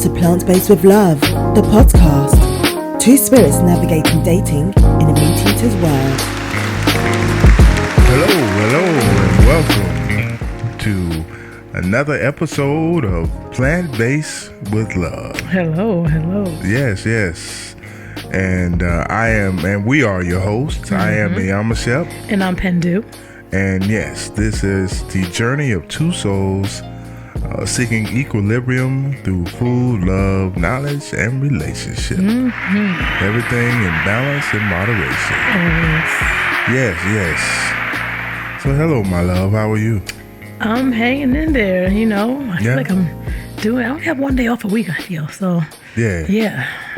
to Plant-Based with Love, the podcast. Two spirits navigating dating in a meat eater's world. Hello, and welcome to another episode of Plant-Based with Love. Hello. Yes. And we are your hosts. Mm-hmm. I am Yamashep. And I'm Pendu. And yes, this is the journey of two souls seeking equilibrium through food, love, knowledge, and relationship. Mm-hmm. Everything in balance and moderation. Yes. So hello, my love. How are you? I'm hanging in there, I feel like I only have one day off a week, I feel, so. Yeah.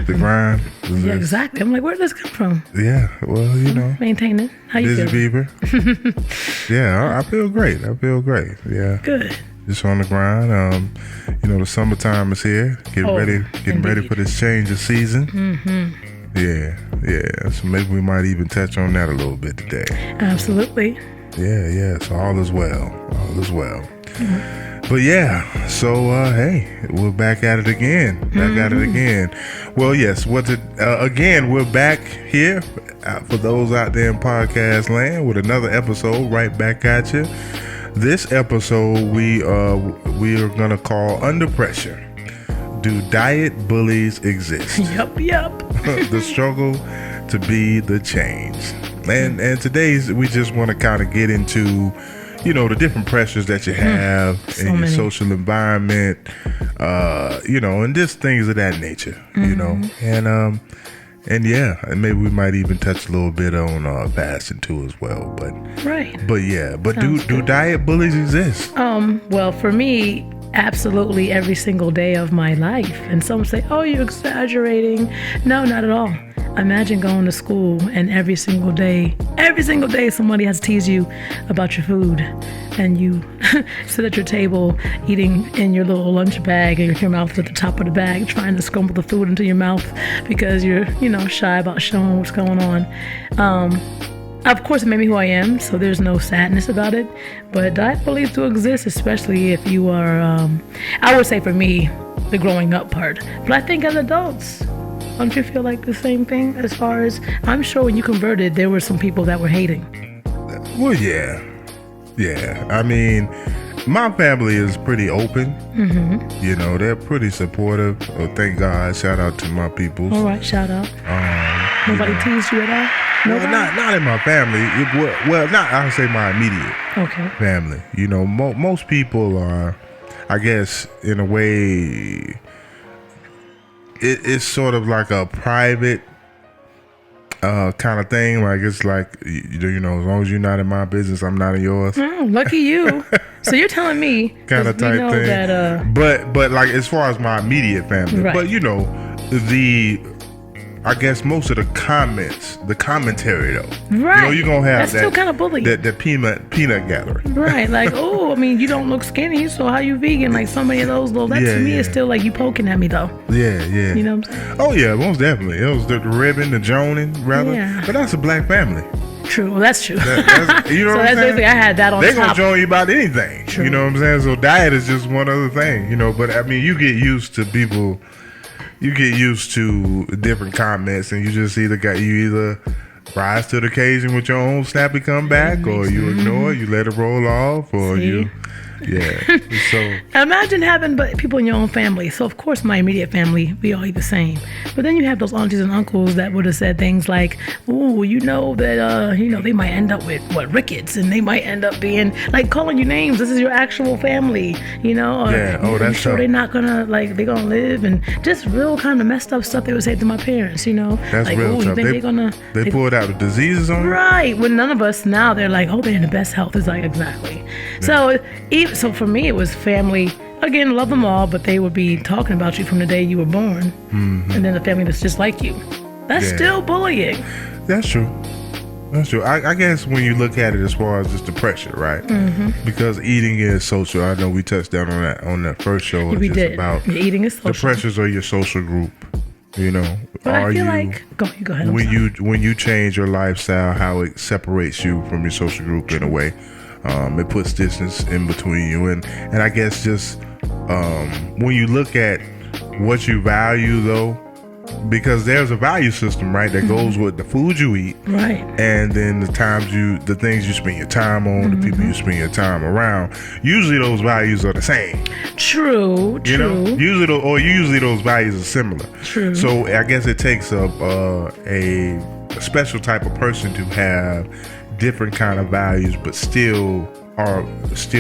The grind. Yeah, exactly. I'm like, where did this come from? Yeah, well, Maintaining. How you busy feeling? Bieber. Yeah, I feel great. Yeah. Good. Just on the grind. The summertime is here. Getting ready for this change of season. Mm-hmm. Yeah. So maybe we might even touch on that a little bit today. Absolutely. Yeah. So all is well. Mm-hmm. But yeah, so hey, we're back at it again. Well, yes, again, we're back here for those out there in podcast land with another episode right back at you. This episode we are gonna call Under Pressure. Do Diet Bullies Exist? Yep. The struggle to be the change. And today's we just want to kind of get into the different pressures that you have in your social environment, and just things of that nature, and maybe we might even touch a little bit on fasting too as well, but do diet bullies exist? Well, for me, absolutely every single day of my life. And some say, oh, you're exaggerating. No, not at all. Imagine going to school and every single day somebody has to tease you about your food, and you sit at your table eating in your little lunch bag and your mouth at the top of the bag trying to scramble the food into your mouth because you're shy about showing what's going on. Of course, it made me who I am, so there's no sadness about it. But diet bullies do exist, especially if you are, I would say for me, the growing up part. But I think as adults, don't you feel like the same thing as far as, I'm sure when you converted, there were some people that were hating. Well, yeah. I mean, my family is pretty open. Mm-hmm. They're pretty supportive. Oh, thank God. Shout out to my peoples. All right, shout out. Nobody teased you at all? Well, not in my family. I would say my immediate family. Most people are, I guess, in a way, it's sort of like a private kind of thing. Like it's like, as long as you're not in my business, I'm not in yours. Lucky you. So you're telling me kind of type thing. That, but like as far as my immediate family, right. But I guess most of the commentary though. Right. You're going to have that's that. Still kind of bullying. The peanut gathering. Right. Like, you don't look skinny, so how you vegan? Like so many of those little, to me is still like you poking at me though. Yeah. You know what I'm saying? Oh yeah, most definitely. It was the ribbon, the joning, rather. Yeah. But that's a black family. True. Well, that's true. That's, so what I'm saying? I had that on They're top. They're going to join you about anything. True. You know what I'm saying? So diet is just one other thing, But I mean, you get used to people... You get used to different comments, and you just you either rise to the occasion with your own snappy comeback, or you ignore it, you let it roll off, or So imagine having people in your own family. So of course, my immediate family, we all eat the same. But then you have those aunties and uncles that would have said things like, "Oh, that they might end up with rickets, and they might end up being like calling you names. This is your actual family, Or, that's sure they're not gonna they're gonna live, and just real kind of messed up stuff they would say to my parents, That's like, real tough. They pulled out the diseases on right. When none of us now, they're like, they're in the best health. It's like exactly. Yeah. So for me, it was family. Again, love them all, but they would be talking about you from the day you were born, and then the family that's just like you. That's still bullying. That's true. I guess when you look at it as far as just the pressure, right? Mm-hmm. Because eating is social. I know we touched down on that first show. We did. About eating is social. The pressures of your social group. But I feel like go ahead. When you change your lifestyle, how it separates you from your social group in a way. It puts distance in between you, and I guess just when you look at what you value though, because there's a value system, right, that goes with the food you eat, Right. and then the things you spend your time on, the people you spend your time around. Usually those values are the same. True. You know, usually those values are similar. True. So I guess it takes a special type of person to have different kind of values, but still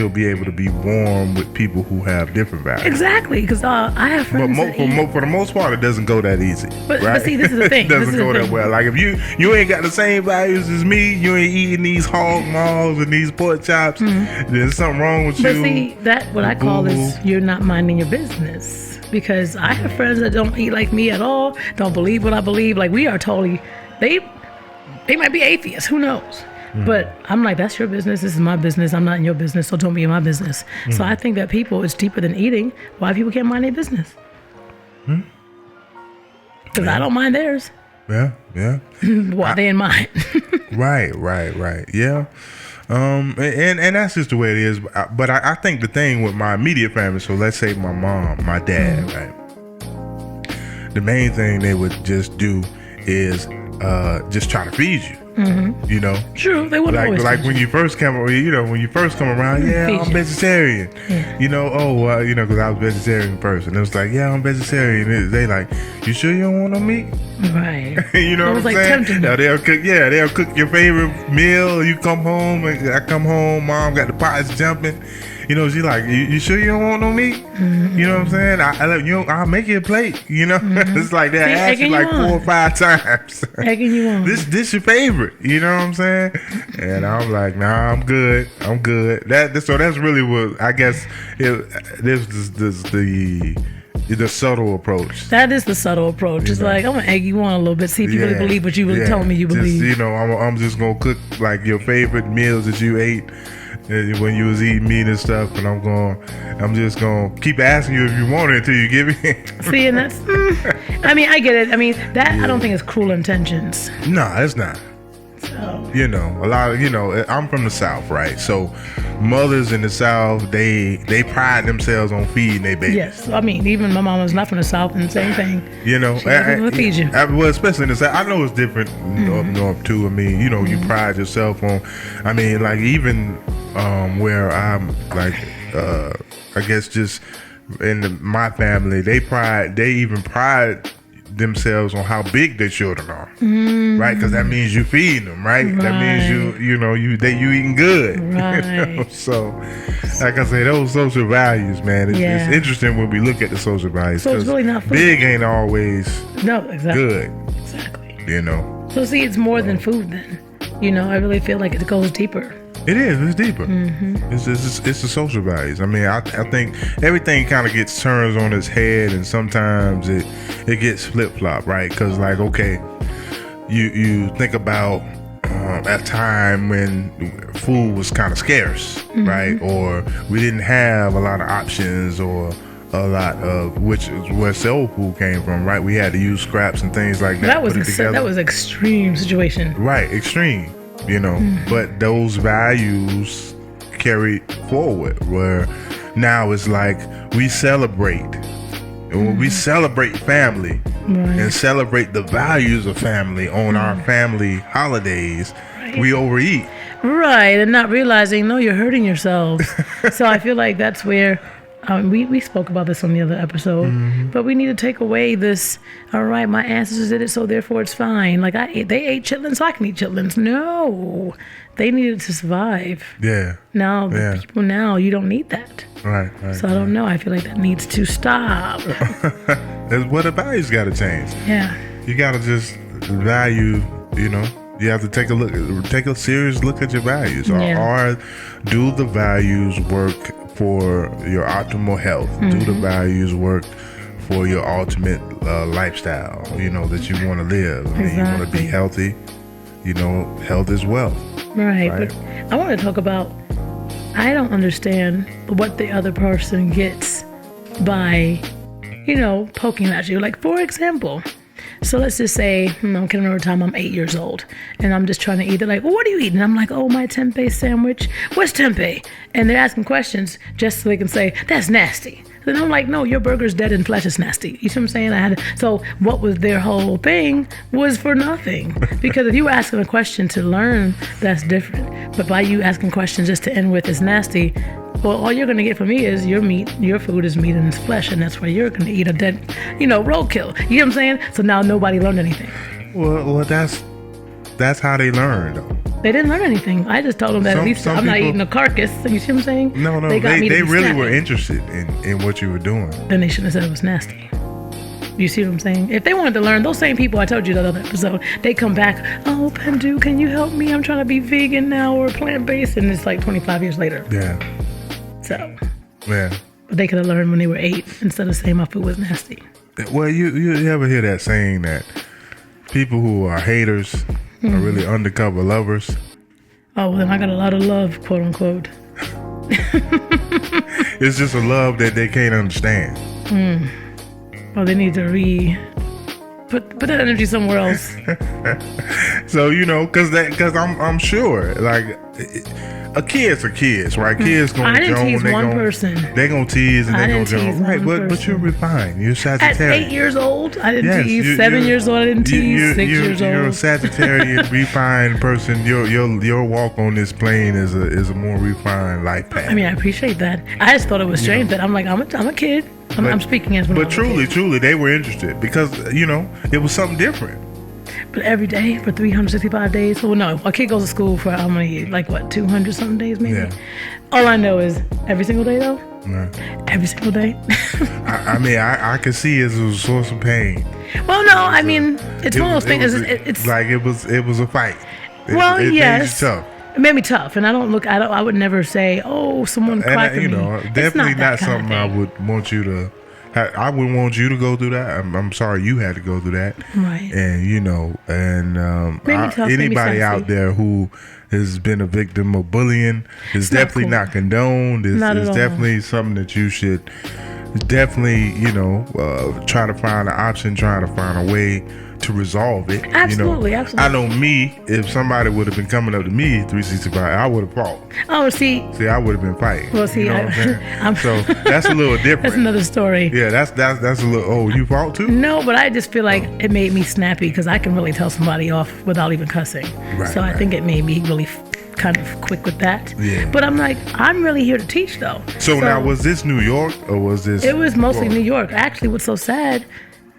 be able to be warm with people who have different values. Exactly, because I have friends. For the most part, it doesn't go that easy. But see, this is the thing. It doesn't go that well. Like if you ain't got the same values as me, you ain't eating these hog maws and these pork chops, there's something wrong with you. But see, that what I call is you're not minding your business. Because I have friends that don't eat like me at all, don't believe what I believe. Like we are totally, they might be atheists. Who knows? But I'm like, that's your business. This is my business. I'm not in your business, so don't be in my business. So I think that people, it's deeper than eating. Why people can't mind their business? Because I don't mind theirs. Yeah. Why they in mine? Right. Yeah. And that's just the way it is. But I think the thing with my immediate family, so let's say my mom, my dad, right? The main thing they would just do is just try to feed you. You know, True, they would always like when you first come around. Yeah, I'm vegetarian. Yeah. You know, because I was a vegetarian person. It was like, yeah, I'm vegetarian. They like, you sure you don't want no meat? Right. You know it what was I'm like saying? tempting. Now they'll cook your favorite meal. You come home, and I come home, mom got the pots jumping. You know, she like, you sure you don't want no meat? You know what I'm saying? I'll make you a plate. You know, it's like that. I asked you like 4 or 5 times. Egging you on. This your favorite. You know what I'm saying? And I'm like, nah, I'm good. So that's really what I guess. This is the subtle approach. That is the subtle approach. It's like, I'm gonna egg you on a little bit, see if you really believe what you really told me you believe. You know, I'm just gonna cook like your favorite meals that you ate when you was eating meat and stuff, and I'm just gonna keep asking you if you want it until you give it. See, and that's, I mean, I get it. I mean, I don't think it's cruel intentions. No, it's not. So. You know, a lot of, I'm from the South, right? So mothers in the South, they pride themselves on feeding their babies. Yes, I mean, even my mom was not from the South, and same thing. You know, she doesn't feed you. Well, especially in the South. I know it's different up north too. I mean, you know, you pride yourself on. I mean, like even where I'm like, I guess just in my family, they even pride themselves on how big their children are, right? Because that means you feeding them, right? That means you eating good. Right. You know? So, like I say, those social values, man. It's interesting when we look at the social values. So it's really not food. Big ain't always exactly good. Exactly. You know. So see, it's more than food then. You know, I really feel like it goes deeper. It is. It's deeper. It's the social values. I mean, I think everything kind of gets turned on its head, and sometimes it gets flip flop, right? Because like, okay, you think about a time when food was kind of scarce, right? Or we didn't have a lot of options, or a lot of which is where soul food came from, right? We had to use scraps and things like that. That was extreme situation. Right, extreme. You know, but those values carried forward, where now it's like we celebrate. And when we celebrate family and celebrate the values of family on our family holidays, we overeat. Right, and not realizing, no, you're hurting yourselves. So I feel like that's where we spoke about this on the other episode, but we need to take away this, all right, my ancestors did it, so therefore it's fine. Like they ate chitlins, so I can eat chitlins. No, they needed to survive. Yeah. Now, the people now, you don't need that. Right. So I don't know. I feel like that needs to stop. That's what the values got to change. Yeah. You got to just value, you know. You have to take a serious look at your values. Or do the values work for your optimal health? Do the values work for your ultimate lifestyle, you know, that you want to live? I mean, you want to be healthy, you know, health is wealth. Right, but I want to talk about, I don't understand what the other person gets by, you know, poking at you. Like, for example, so let's just say, I can remember a time I'm 8 years old and I'm just trying to eat. They're like, well, what are you eating? I'm like, oh, my tempeh sandwich. What's tempeh? And they're asking questions just so they can say, that's nasty. And I'm like, no, your burger's dead and flesh is nasty. You see what I'm saying? So what was their whole thing was for nothing. Because if you were asking a question to learn, that's different. But by you asking questions just to end with is nasty, well, all you're going to get from me is your food is meat and it's flesh, and that's why you're going to eat a dead, roadkill. You know what I'm saying? So now nobody learned anything. Well, that's how they learn, though. They didn't learn anything. I just told them that at least I'm not eating a carcass. You see what I'm saying? No, they really were interested in what you were doing. Then they shouldn't have said it was nasty. You see what I'm saying? If they wanted to learn, those same people I told you that other episode, they come back, oh, Pendu, can you help me? I'm trying to be vegan now or plant-based. And it's like 25 years later. Yeah. So. Yeah. But they could have learned when they were 8 instead of saying my food was nasty. Well, you ever hear that saying that people who are haters are really undercover lovers? Oh, well, then I got a lot of love, quote unquote. It's just a love that they can't understand. Well, they need to put that energy somewhere else. So, because I'm sure, like, a kid's are kids, right? Kids gonna I didn't tease one person. They gonna tease and they gonna tease go, right? But you're refined. You're Sagittarius. At 8 years old, I didn't tease. 7 years old, I didn't tease. 6 years old. You're a Sagittarius, refined person. Your walk on this plane is a more refined life path. I mean, I appreciate that. I just thought it was strange that I'm a kid. I'm speaking as one. But truly, they were interested because it was something different. But every day for 365 days. Well, no, a kid goes to school for how many? Like what? 200 something days, maybe. Yeah. All I know is every single day, though. Yeah. Every single day. I mean, I could see it as a source of pain. Well, no, I mean, it's one of those things. It's like it was a fight. It yes. made you tough. It made me tough, and I would never say, oh, someone cried for me. Definitely not something I would want you to. I wouldn't want you to go through that. I'm sorry you had to go through that. Right. And anybody out there who has been a victim of bullying is definitely not condoned. It's definitely something that you should definitely, try to find an option, try to find a way to resolve it. Absolutely. I know me, if somebody would have been coming up to me 365, I would have fought. Oh, see, I would have been fighting. Well, see, so that's a little different. That's another story. Yeah, that's a little. Oh, you fought too? No, but I just feel like it made me snappy because I can really tell somebody off without even cussing. Right, I think it made me really kind of quick with that. Yeah. But I'm like, I'm really here to teach though. So now, was this New York or was this? It was mostly New York. Actually, what's so sad,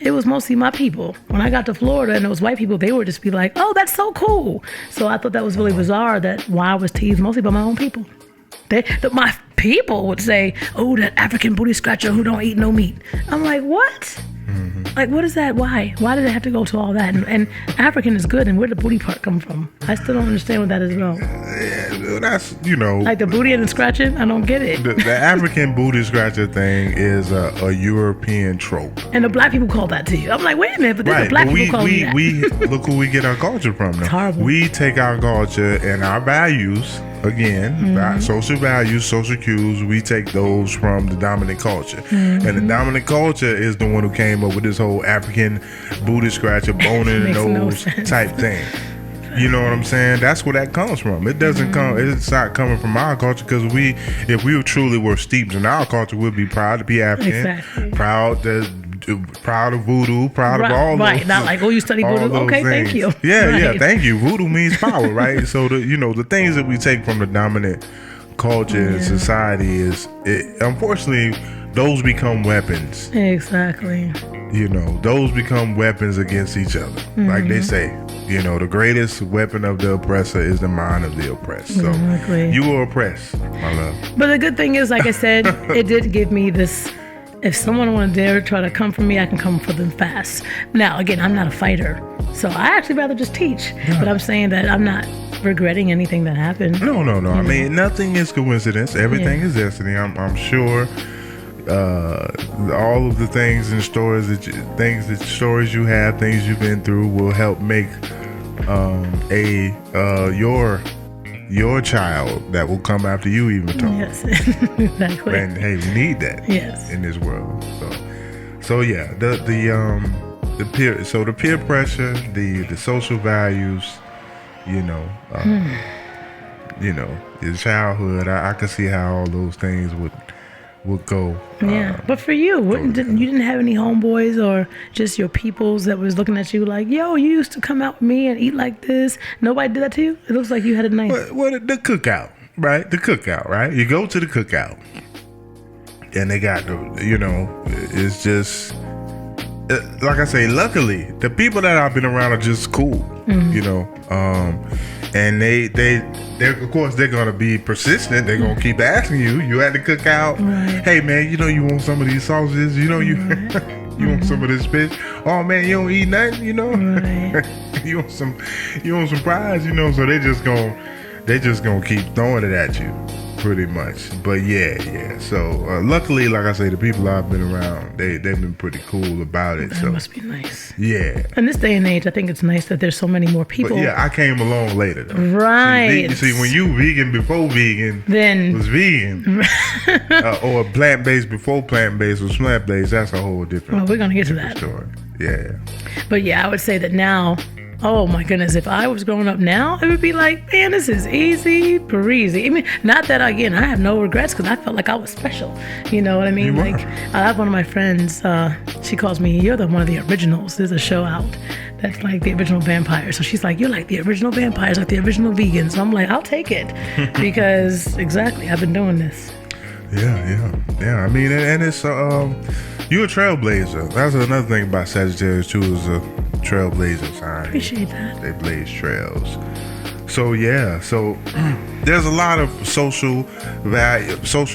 it was mostly my people. When I got to Florida and it was white people, they would just be like, oh, that's so cool. So I thought that was really bizarre that why I was teased mostly by my own people. My people would say, oh, that African booty scratcher who don't eat no meat. I'm like, what? Mm-hmm. Like, what is that? Why? Why did it have to go to all that? And African is good, and where did the booty part come from? I still don't understand what that is about. Yeah, that's, like the booty and the scratching? I don't get it. The African booty scratcher thing is a European trope. And the black people call that to you. I'm like, wait a minute, but the black people call that. We look who we get our culture from now. It's horrible. We take our culture and our values, again, social values, social cues, we take those from the dominant culture. Mm-hmm. And the dominant culture is the one who came up with this whole African booty scratcher, bone in the nose type thing. You know what I'm saying? That's where that comes from. It doesn't come. It's not coming from our culture because if we truly were steeped in our culture, we'd be proud to be African, exactly. proud of voodoo, proud of all those. Right, not like, oh, you study voodoo? Okay, things. Thank you. Yeah, thank you. Voodoo means power, right? So, the things that we take from the dominant culture and society unfortunately, those become weapons. Exactly. Those become weapons against each other. Mm-hmm. Like they say, the greatest weapon of the oppressor is the mind of the oppressed. So, you were oppressed, my love. But the good thing is, like I said, it did give me this. If someone want to dare try to come for me, I can come for them fast. Now, again, I'm not a fighter, so I actually rather just teach. Yeah. But I'm saying that I'm not regretting anything that happened. No. I mean, nothing is coincidence. Everything is destiny. I'm sure. All of the things and stories stories you have, things you've been through, will help make your child that will come after you even talk. Yes, exactly. And hey, we need that. Yes. In this world. So yeah, the peer pressure, the social values, your childhood. I can see how all those things would go. Yeah, but for you, you didn't have any homeboys or just your peoples that was looking at you like, yo, you used to come out with me and eat like this. Nobody did that to you? It looks like you had a nice... Well, the cookout, right? The cookout, right? You go to the cookout, and they got it's just... like I say, luckily, the people that I've been around are just cool, and they're of course they're gonna be persistent. They're gonna keep asking you. You at the cookout, right. Hey man, you want some of these sausages? You want some of this fish? Oh man, you don't eat nothing, Right. you want some fries, So they just gonna keep throwing it at you. Pretty much, but yeah. So luckily, like I say, the people I've been around, they've been pretty cool about it. That must be nice. Yeah. In this day and age, I think it's nice that there's so many more people. But yeah, I came along later, though. Right. See, when you vegan before vegan, then was vegan, or plant based before plant based was plant based. That's a whole different. Well, we're gonna get to that story. Yeah. But yeah, I would say that now. Oh my goodness, if I was growing up now, it would be like, man, this is easy breezy. I mean, not that, again, I have no regrets because I felt like I was special. You know what I mean? I have one of my friends, she calls me, you're one of the originals. There's a show out that's like the original vampires. So she's like, you're like the original vampires, like the original vegans. So I'm like, I'll take it because exactly, I've been doing this. Yeah. I mean, and it's, you're a trailblazer. That's another thing about Sagittarius too, is a trailblazer sign. Appreciate that. They blaze trails. So yeah, there's a lot of social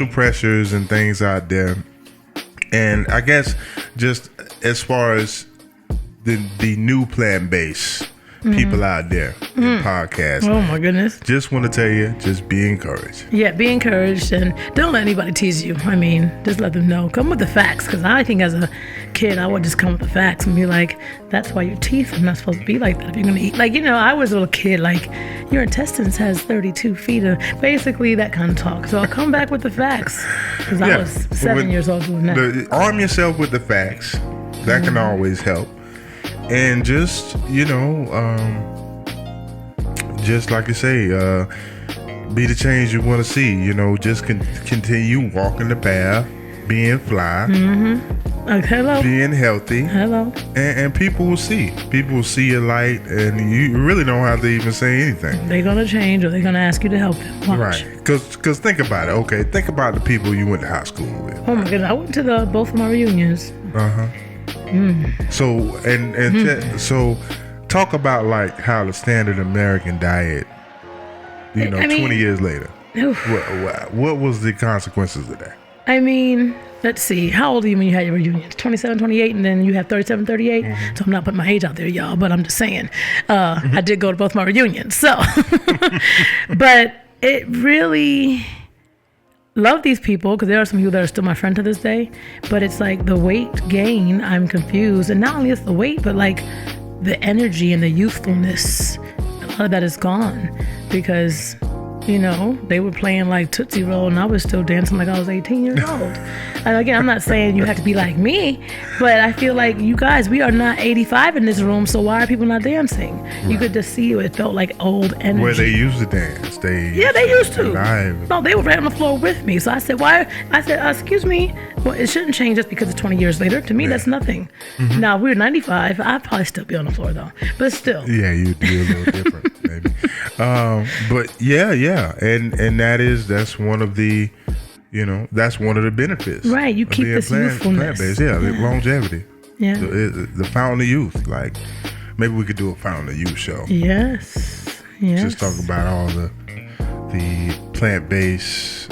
pressures and things out there, and I guess just as far as the new plant-based people out there in podcasting. Oh my goodness. Just want to tell you, just be encouraged. Yeah, be encouraged and don't let anybody tease you. I mean, just let them know. Come with the facts, because I think as a kid, I would just come with the facts and be like, that's why your teeth are not supposed to be like that if you're going to eat. Like, I was a little kid, like, your intestines has 32 feet of basically that kind of talk. So I'll come back with the facts, because I was 7 years old doing that. Arm yourself with the facts. That can always help. And just, just like you say, be the change you want to see. Just continue walking the path, being fly, hello, being healthy. Hello. And people will see. People will see your light, and you really don't have to even say anything. They're going to change, or they're going to ask you to help them. Watch. Right. Because think about it. Okay, think about the people you went to high school with. Oh, my goodness. I went to both of my reunions. So so talk about like how the standard American diet, 20 years later, what was the consequences of that? I mean, let's see, how old are you when you had your reunions? 27, 28, and then you have 37, 38. So I'm not putting my age out there, y'all, but I'm just saying, I did go to both my reunions. So, but it really... love these people, because there are some people that are still my friend to this day, but it's like the weight gain, I'm confused. And not only is the weight, but like the energy and the youthfulness, a lot of that is gone, because they were playing like Tootsie Roll and I was still dancing like I was 18 years old. And again, I'm not saying you have to be like me, but I feel like you guys, we are not 85 in this room, so why are people not dancing? Right. You could just see it felt like old energy. Where they used to dance. They used to. Live. No, they were right on the floor with me. So I said, why? I said, excuse me. Well, it shouldn't change just because it's 20 years later. To me, that's nothing. Now, if we were 95, I'd probably still be on the floor though. But still. Yeah, you'd be a little different, maybe. But yeah. And that's one of the, that's one of the benefits. Right. You keep this youthfulness. Plant-based, longevity. Yeah. The fountain of youth. Like, maybe we could do a fountain of youth show. Yes. Just talk about all the plant-based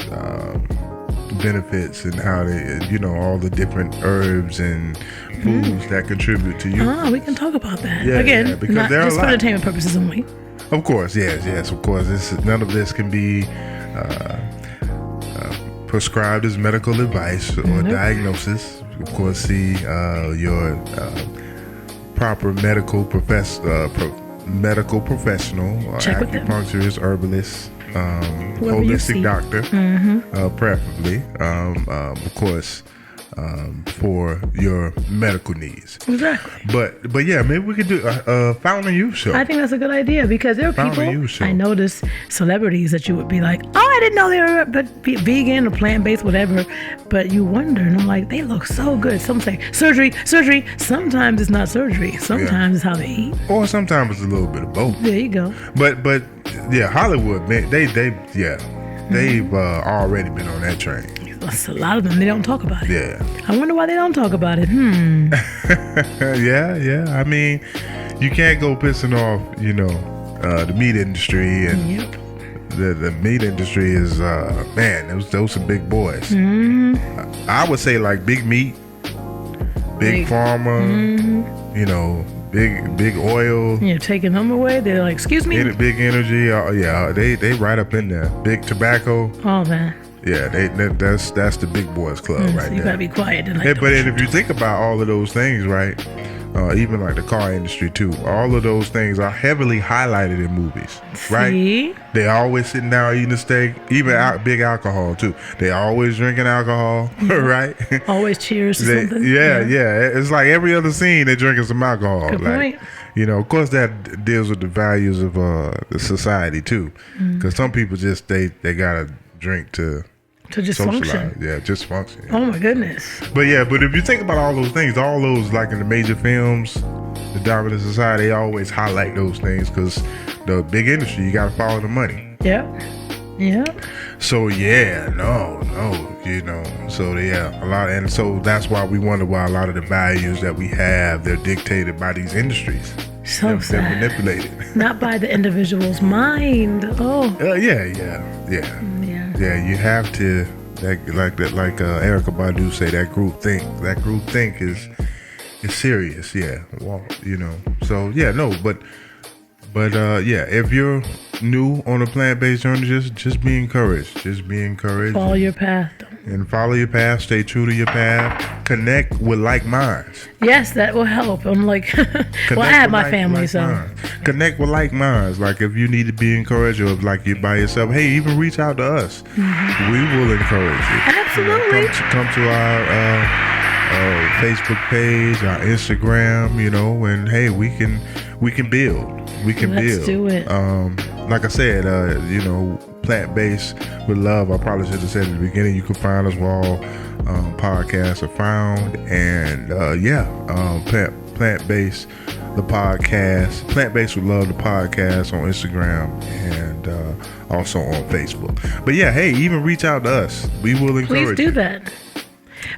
benefits and how they, all the different herbs and foods that contribute to youth. Oh, we can talk about that. Yeah, again, because not there are just for entertainment purposes only. Of course, yes, of course. None of this can be prescribed as medical advice or diagnosis. Of course, see your proper medical professional, acupuncturist, herbalist, holistic doctor, preferably. Of course, for your medical needs. Exactly. But yeah, maybe we could do a Fountain Youth show. I think that's a good idea because there are Fountain Youth people, show. I noticed celebrities that you would be like, oh, I didn't know they were vegan or plant-based, whatever. But you wonder, and I'm like, they look so good. Some say surgery. Sometimes it's not surgery. Sometimes it's how they eat. Or sometimes it's a little bit of both. There you go. But yeah, Hollywood, man, they've already been on that train. A lot of them, they don't talk about it. Yeah. I wonder why they don't talk about it. Yeah. I mean, you can't go pissing off, the meat industry, and Yep. the meat industry is man, those some big boys. Mm-hmm. I would say like big meat, big pharma, big oil. You're taking them away. They're like, excuse me. Big energy. They right up in there. Big tobacco. All that. Yeah, that's the big boys club right So there. you gotta be quiet. Like, Hey, but if you think about all of those things, right? Even like the car industry too. All of those things are heavily highlighted in movies, right? See? They always sitting down eating a steak. Even big alcohol too. They always drinking alcohol, right? Always cheers to something. Yeah. It's like every other scene they're drinking some alcohol. Good point. Of course that deals with the values of the society too. Because some people just they gotta drink to just function. socialize. Yeah, just function. Oh my goodness. But if you think about all those things, all those like in the major films, the dominant society, they always highlight those things because the big industry, you got to follow the money. Yep. So a lot, and so that's why we wonder why a lot of the values that we have, they're dictated by these industries. So They're sad. manipulated. Not by the individual's mind. Oh. Yeah, you have to like Erica Badu say, that group think. That group think is serious. Yeah, well, So if you're new on a plant-based journey, just be encouraged. Just be encouraged. Follow your path. And follow your path. Stay true to your path. Connect with like minds. Yes, that will help. I'm like, well, I have my family, so. Minds. Connect with like minds. Like if you need to be encouraged, or if like you're by yourself, hey, even reach out to us. Mm-hmm. We will encourage you. Absolutely. Come to our Facebook page, our Instagram, and hey, we can build. Let's do it. Like I said, plant-based with love. I probably should have said at the beginning, you can find us where all podcasts are found. And plant-based, the podcast, plant-based with love, the podcast on Instagram and also on Facebook. But yeah, hey, even reach out to us. We will encourage you. Please do that.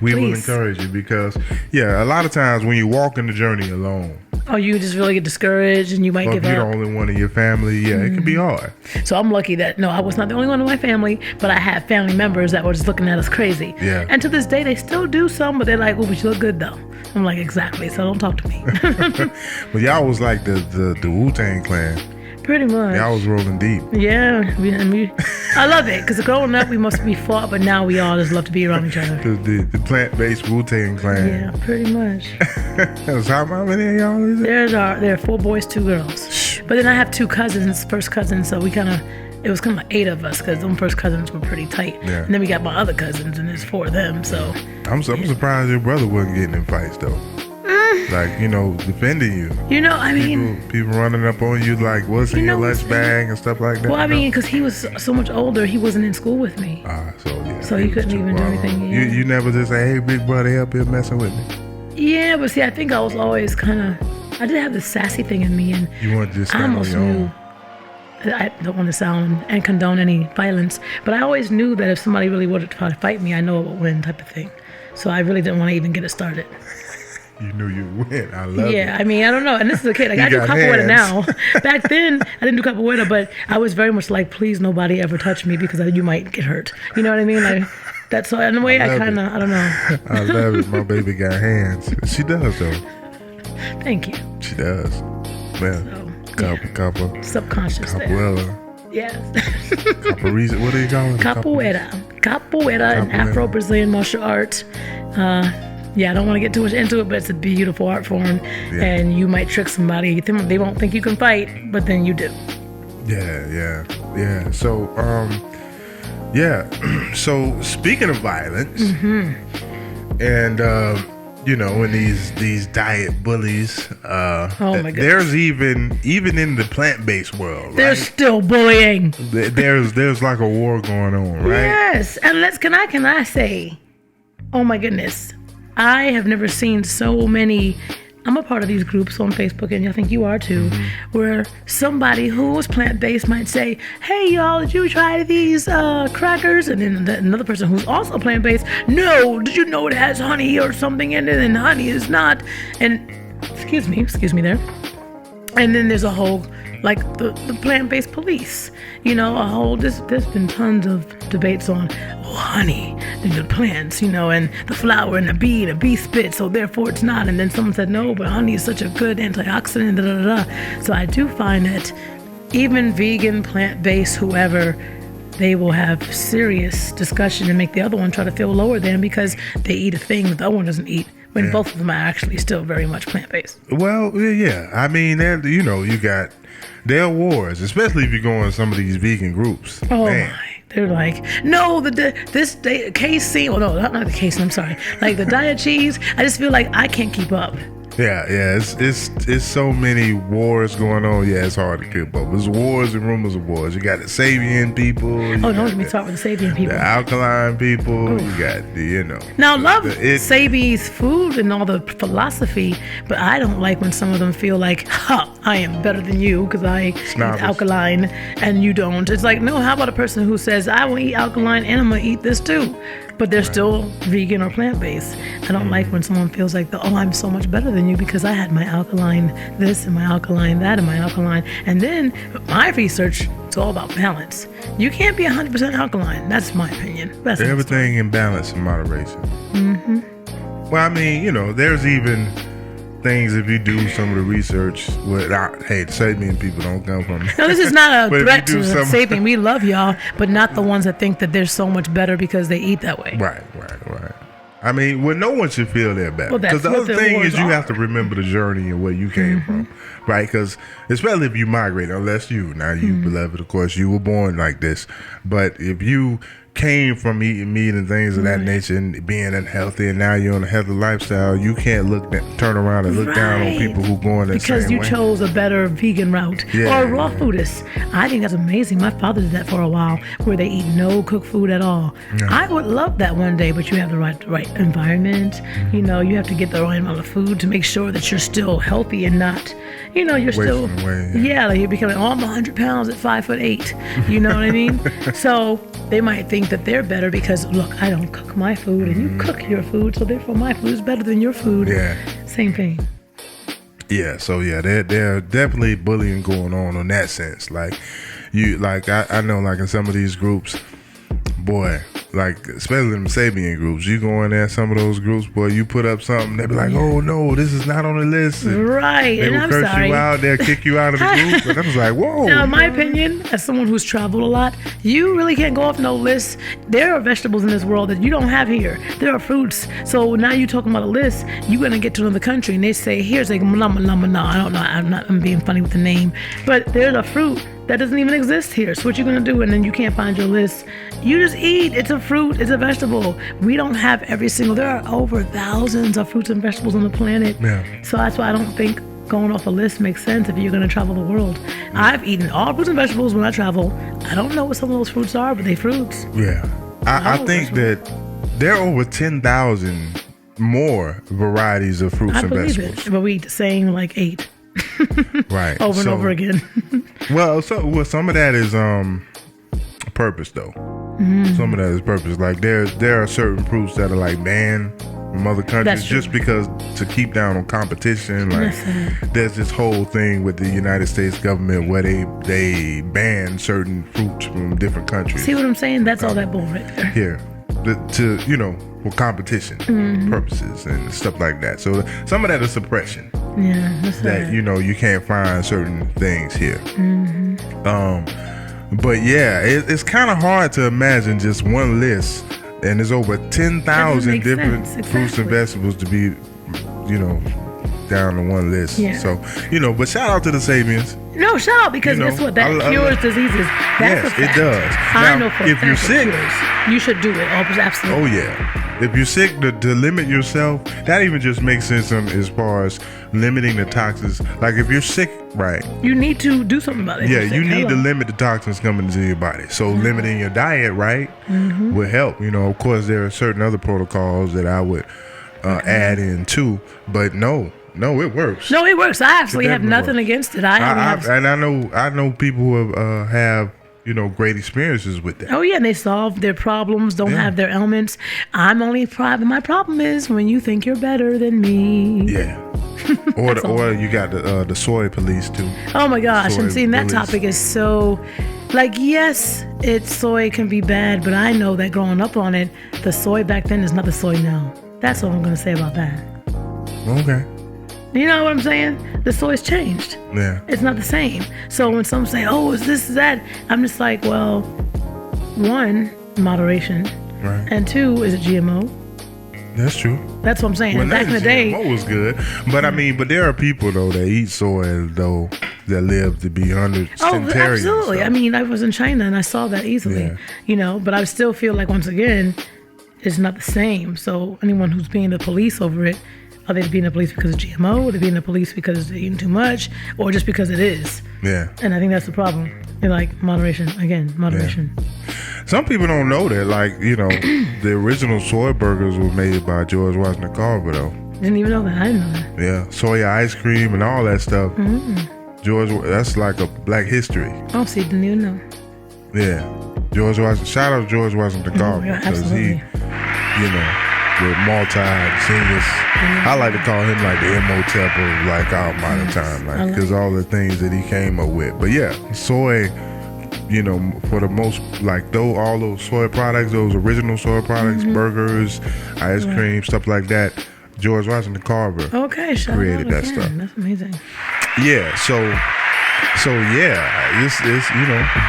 We will encourage you because, a lot of times when you walk in the journey alone, you just really get discouraged and you might give up. If you're up. the only one in your family, it can be hard. So I'm lucky that, I was not the only one in my family, but I had family members that were just looking at us crazy. Yeah. And to this day, they still do some, but they're like, oh, but you look good though. I'm like, exactly, so don't talk to me. But y'all was like the Wu-Tang Clan. Pretty much. Y'all was rolling deep. Yeah, I love it because growing up we must be fought, but now we all just love to be around each other. The plant-based Wu-Tang Clan. Yeah, pretty much. How many of y'all is it? There are 4 boys, 2 girls. But then I have 2 cousins, first cousins, so it was kind of like 8 of us because them first cousins were pretty tight. Yeah. And then we got my other cousins, and there's 4 of them. So I'm surprised your brother wasn't getting in fights though. Like, defending you. People running up on you like, what's in your lunch bag and stuff like that. Well, because he was so much older, he wasn't in school with me. So he couldn't even do anything. Yeah. You never just say, hey, big brother, help here messing with me. Yeah, but see, I think I was always I did have the sassy thing in me, and you want to just I almost knew. I don't want to sound and condone any violence, but I always knew that if somebody really wanted to try to fight me, I know it would win, type of thing. So I really didn't want to even get it started. You knew you'd win. I love it. Yeah, I don't know. And this is a kid. Like, I do capoeira now. Back then, I didn't do capoeira, but I was very much like, please, nobody ever touch me because you might get hurt. You know what I mean? Like, that's so. In a way, I don't know. I love it. My baby got hands. She does though. Thank you. She does. Man, subconscious. Capoeira. Yes. Capoeira. What do you call it? Capoeira, an Afro-Brazilian martial art. I don't want to get too much into it, but it's a beautiful art form, and you might trick somebody. They won't think you can fight, but then you do. Yeah. So, so speaking of violence, And in these diet bullies, my goodness. there's even in the plant-based world, They're right? still bullying. There's like a war going on, right? Yes, and can I say, oh my goodness, I have never seen so many. I'm a part of these groups on Facebook, and I think you are too, where somebody who is plant-based might say, hey, y'all, did you try these crackers? And then another person who's also plant-based, no, did you know it has honey or something in it? And honey is not. And excuse me there. And then there's a whole, like the plant-based police, there's been tons of debates on, honey, the plants, and the flower and the bee spit, so therefore it's not. And then someone said, no, but honey is such a good antioxidant, da, da, da, da. So I do find that even vegan, plant-based, whoever, they will have serious discussion and make the other one try to feel lower than because they eat a thing that the other one doesn't eat. When both of them are actually still very much plant-based. Well, yeah. I mean, you got there are wars, especially if you go in some of these vegan groups. Oh Man. my! They're like, no, this casein. Oh no, not the casein. I'm sorry. Like the diet cheese. I just feel like I can't keep up. Yeah. It's so many wars going on. Yeah, it's hard to keep up. There's wars and rumors of wars. You got the Sabian people. Oh, don't let me talk with the Sabian people. The alkaline people. Ooh. You got Now, I love Sabi's food and all the philosophy, but I don't like when some of them feel like, I am better than you because I eat alkaline and you don't. It's like, no, how about a person who says, I will eat alkaline and I'm going to eat this too? But they're still vegan or plant-based. I don't like when someone feels like, I'm so much better than you because I had my alkaline this and my alkaline that and my alkaline. And then my research, it's all about balance. You can't be 100% alkaline. That's my opinion. That's everything in balance and moderation. Mm-hmm. Well, I mean, there's even things if you do some of the research without, the Sabian people don't come from me. No, this is not a threat to Sabian. We love y'all, but not the ones that think that they're so much better because they eat that way. Right. I mean, no one should feel that bad. Because the other thing is you have to remember the journey and where you came from, right? Because especially if you migrate, unless you, beloved, of course, you were born like this. But if you came from eating meat and things of that nature and being unhealthy, and now you're on a healthy lifestyle, you can't turn around and look down on people who going that same way. Because you chose a better vegan route or a raw foodist. I think that's amazing. My father did that for a while, where they eat no cooked food at all. Yeah. I would love that one day, but you have the right environment. You have to get the right amount of food to make sure that you're still healthy and not, you're still away, like you're becoming, I'm 100 pounds at 5'8". You know what I mean? So they might think that they're better because, look, I don't cook my food and you cook your food, so therefore my food is better than your food. Yeah. Same thing. Yeah, so there definitely bullying going on that sense. Like I know, like in some of these groups, boy, like especially in the Sabian groups, you go in there, some of those groups, boy, you put up something, they be like, oh no, this is not on the list. And right, they and will curse you out, they'll kick you out of the group. And I was like, whoa. Now, in my opinion, as someone who's traveled a lot, you really can't go off no list. There are vegetables in this world that you don't have here. There are fruits. So now you're talking about a list, you're gonna get to another country and they say, here's like no, I don't know, I'm being funny with the name, but there's a fruit that doesn't even exist here. So what you're gonna do, and then you can't find your list. You just eat. It's a fruit. It's a vegetable. We don't have there are over thousands of fruits and vegetables on the planet. Yeah. So that's why I don't think going off a list makes sense if you're gonna travel the world. I've eaten all fruits and vegetables when I travel. I don't know what some of those fruits are, but they fruits. Yeah. I think that there are over 10,000 more varieties of fruits and vegetables. But we eat the same like 8. Right. Over and over again. well, some of that is purpose though. Some of that is purpose. Like there are certain fruits that are like banned from other countries just because to keep down on competition. Like there's this whole thing with the United States government where they ban certain fruits from different countries. See what I'm saying? That's all that bull right there. Here. For competition purposes and stuff like that. So some of that is suppression. Yeah, that's that you can't find certain things here. But yeah, it's kind of hard to imagine just one list, and there's over 10,000 different fruits and vegetables to be, down to one list. Yeah. So, but shout out to the Sabians. No, shout out because guess what? That cures diseases. That's yes, it does. I now, know for if you're sick, you should do it. Oh, absolutely. Oh yeah. If you're sick, to limit yourself, that even just makes sense as far as limiting the toxins. Like if you're sick, right? You need to do something about it. Yeah, you need to limit the toxins coming into your body. So limiting your diet, right, will help. You know, of course, there are certain other protocols that I would add in too. But no, it works. No, it works. I absolutely have nothing against it. And I know people who have great experiences with that. Oh yeah, they solve their problems, don't have their ailments. My problem is when you think you're better than me. Yeah. or you got the soy police too. Oh my gosh, Soy and seeing that bullies. topic is so, like, yes, soy can be bad, but I know that growing up on it, the soy back then is not the soy now. That's all I'm gonna say about that. Okay. You know what I'm saying? The soy's changed. Yeah. It's not the same. So when some say, "Oh, is this, is that?" I'm just like, well, one, moderation, Right. and two, is it GMO? That's true. That's what I'm saying. Well, Back in the day, GMO was good, but I mean, but there are people though that eat soy though that live to be under centenarians. Absolutely. So. I mean, I was in China and I saw that easily. Yeah. But I still feel like once again, it's not the same. So anyone who's being the police over it, are they being the police because of GMO? Are they being the police because they're eating too much, or just because it is? Yeah. And I think that's the problem. They're like moderation again, moderation. Yeah. Some people don't know that, like, the original soy burgers were made by George Washington Carver, though. Didn't even know that. I didn't know that. Yeah, soya ice cream and all that stuff. George, that's like a Black history. Oh, see, didn't even know. Yeah, George Washington. Shout out to George Washington Carver yeah, because he, absolutely. the multi-genius. I like to call him like the Imhotep of like our modern time, like because all the things that he came up with. But yeah, soy. For the most, like all those soy products, those original soy products, burgers, ice cream, stuff like that. George Washington Carver Okay, created that stuff. That's amazing. Yeah, so yeah, it's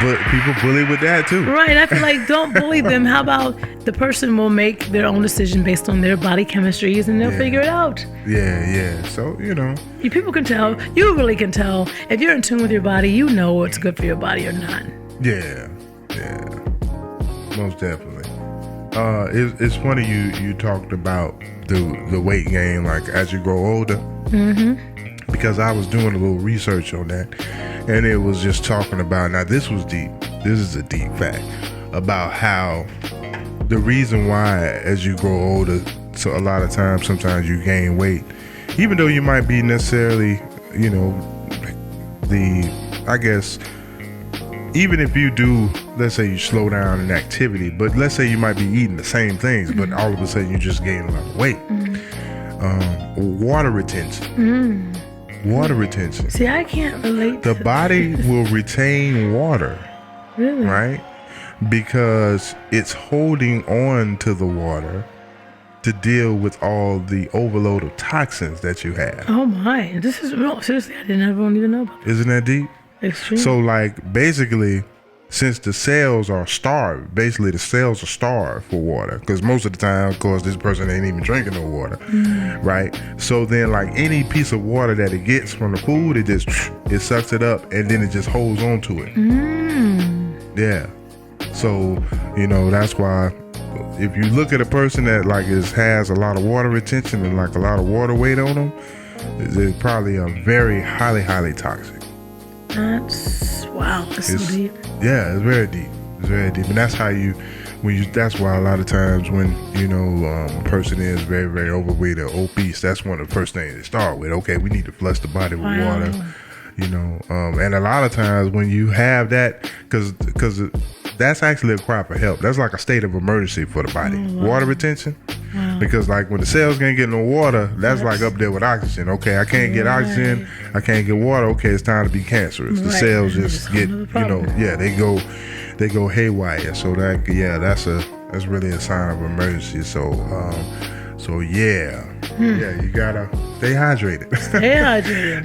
but people bully with that too. Right, I feel like don't bully them. How about the person will make their own decision based on their body chemistries and they'll figure it out. Yeah. So You people can tell. You really can tell if you're in tune with your body. You know what's good for your body or not. Yeah, most definitely. It's funny you talked about the weight gain, like as you grow older. Because I was doing a little research on that, and it was just talking about. Now this was deep. This is a deep fact about how the reason why as you grow older, so a lot of times sometimes you gain weight, even though you might be necessarily, I guess. Even if you do, let's say you slow down in activity, but let's say you might be eating the same things, but all of a sudden you just gain a lot of weight. Water retention. Water retention. See, I can't relate. The body will retain water, Really? right? Because it's holding on to the water to deal with all the overload of toxins that you have. Oh my! This is seriously. I didn't even know about Isn't that deep? Extreme. So like basically, since the cells are starved, the cells are starved for water because most of the time, of course, this person ain't even drinking no water, right? So then like any piece of water that it gets from the food, it sucks it up and then it just holds on to it. Yeah. So, that's why if you look at a person that like has a lot of water retention and like a lot of water weight on them, they're probably very highly, highly toxic. That's so deep. Yeah, it's very deep. It's very deep, and that's how that's why a lot of times when a person is very, very overweight or obese, that's one of the first things they start with. Okay, we need to flush the body with water. And a lot of times when you have that, because that's actually a cry for help. That's like a state of emergency for the body. Water retention. Because like when the cells can't get no water, that's like up there with oxygen. Okay, I can't get oxygen, I can't get water. Okay, it's time to be cancerous. The cells just get, they go haywire. So that's really a sign of emergency. So you gotta stay hydrated.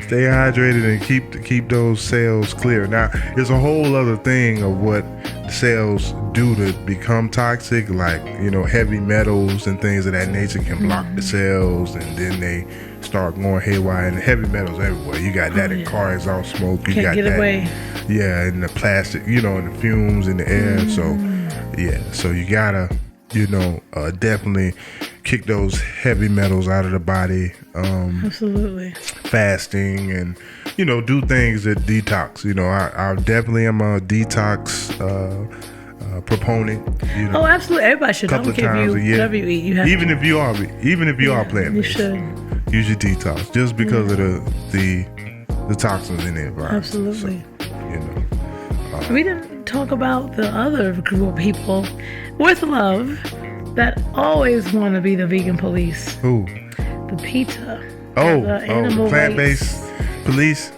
Stay hydrated and keep those cells clear. Now, there's a whole other thing of what the cells do to become toxic, like heavy metals and things of that nature can block the cells, and then they start going haywire. And heavy metals everywhere. You got that in car exhaust smoke. You Can't got get that, away. and the plastic, and the fumes in the air. So you gotta. Definitely kick those heavy metals out of the body. Absolutely. Fasting and, do things that detox. I definitely am a detox proponent. Oh, absolutely. Everybody should. Couple I don't care of times a year. whatever you eat. You have even to. if you are plant-based. You should. Use your detox just because of the toxins in the environment. Absolutely. So, we didn't talk about the other group of people with love that always want to be the vegan police. who? The PETA. The animal plant-based police.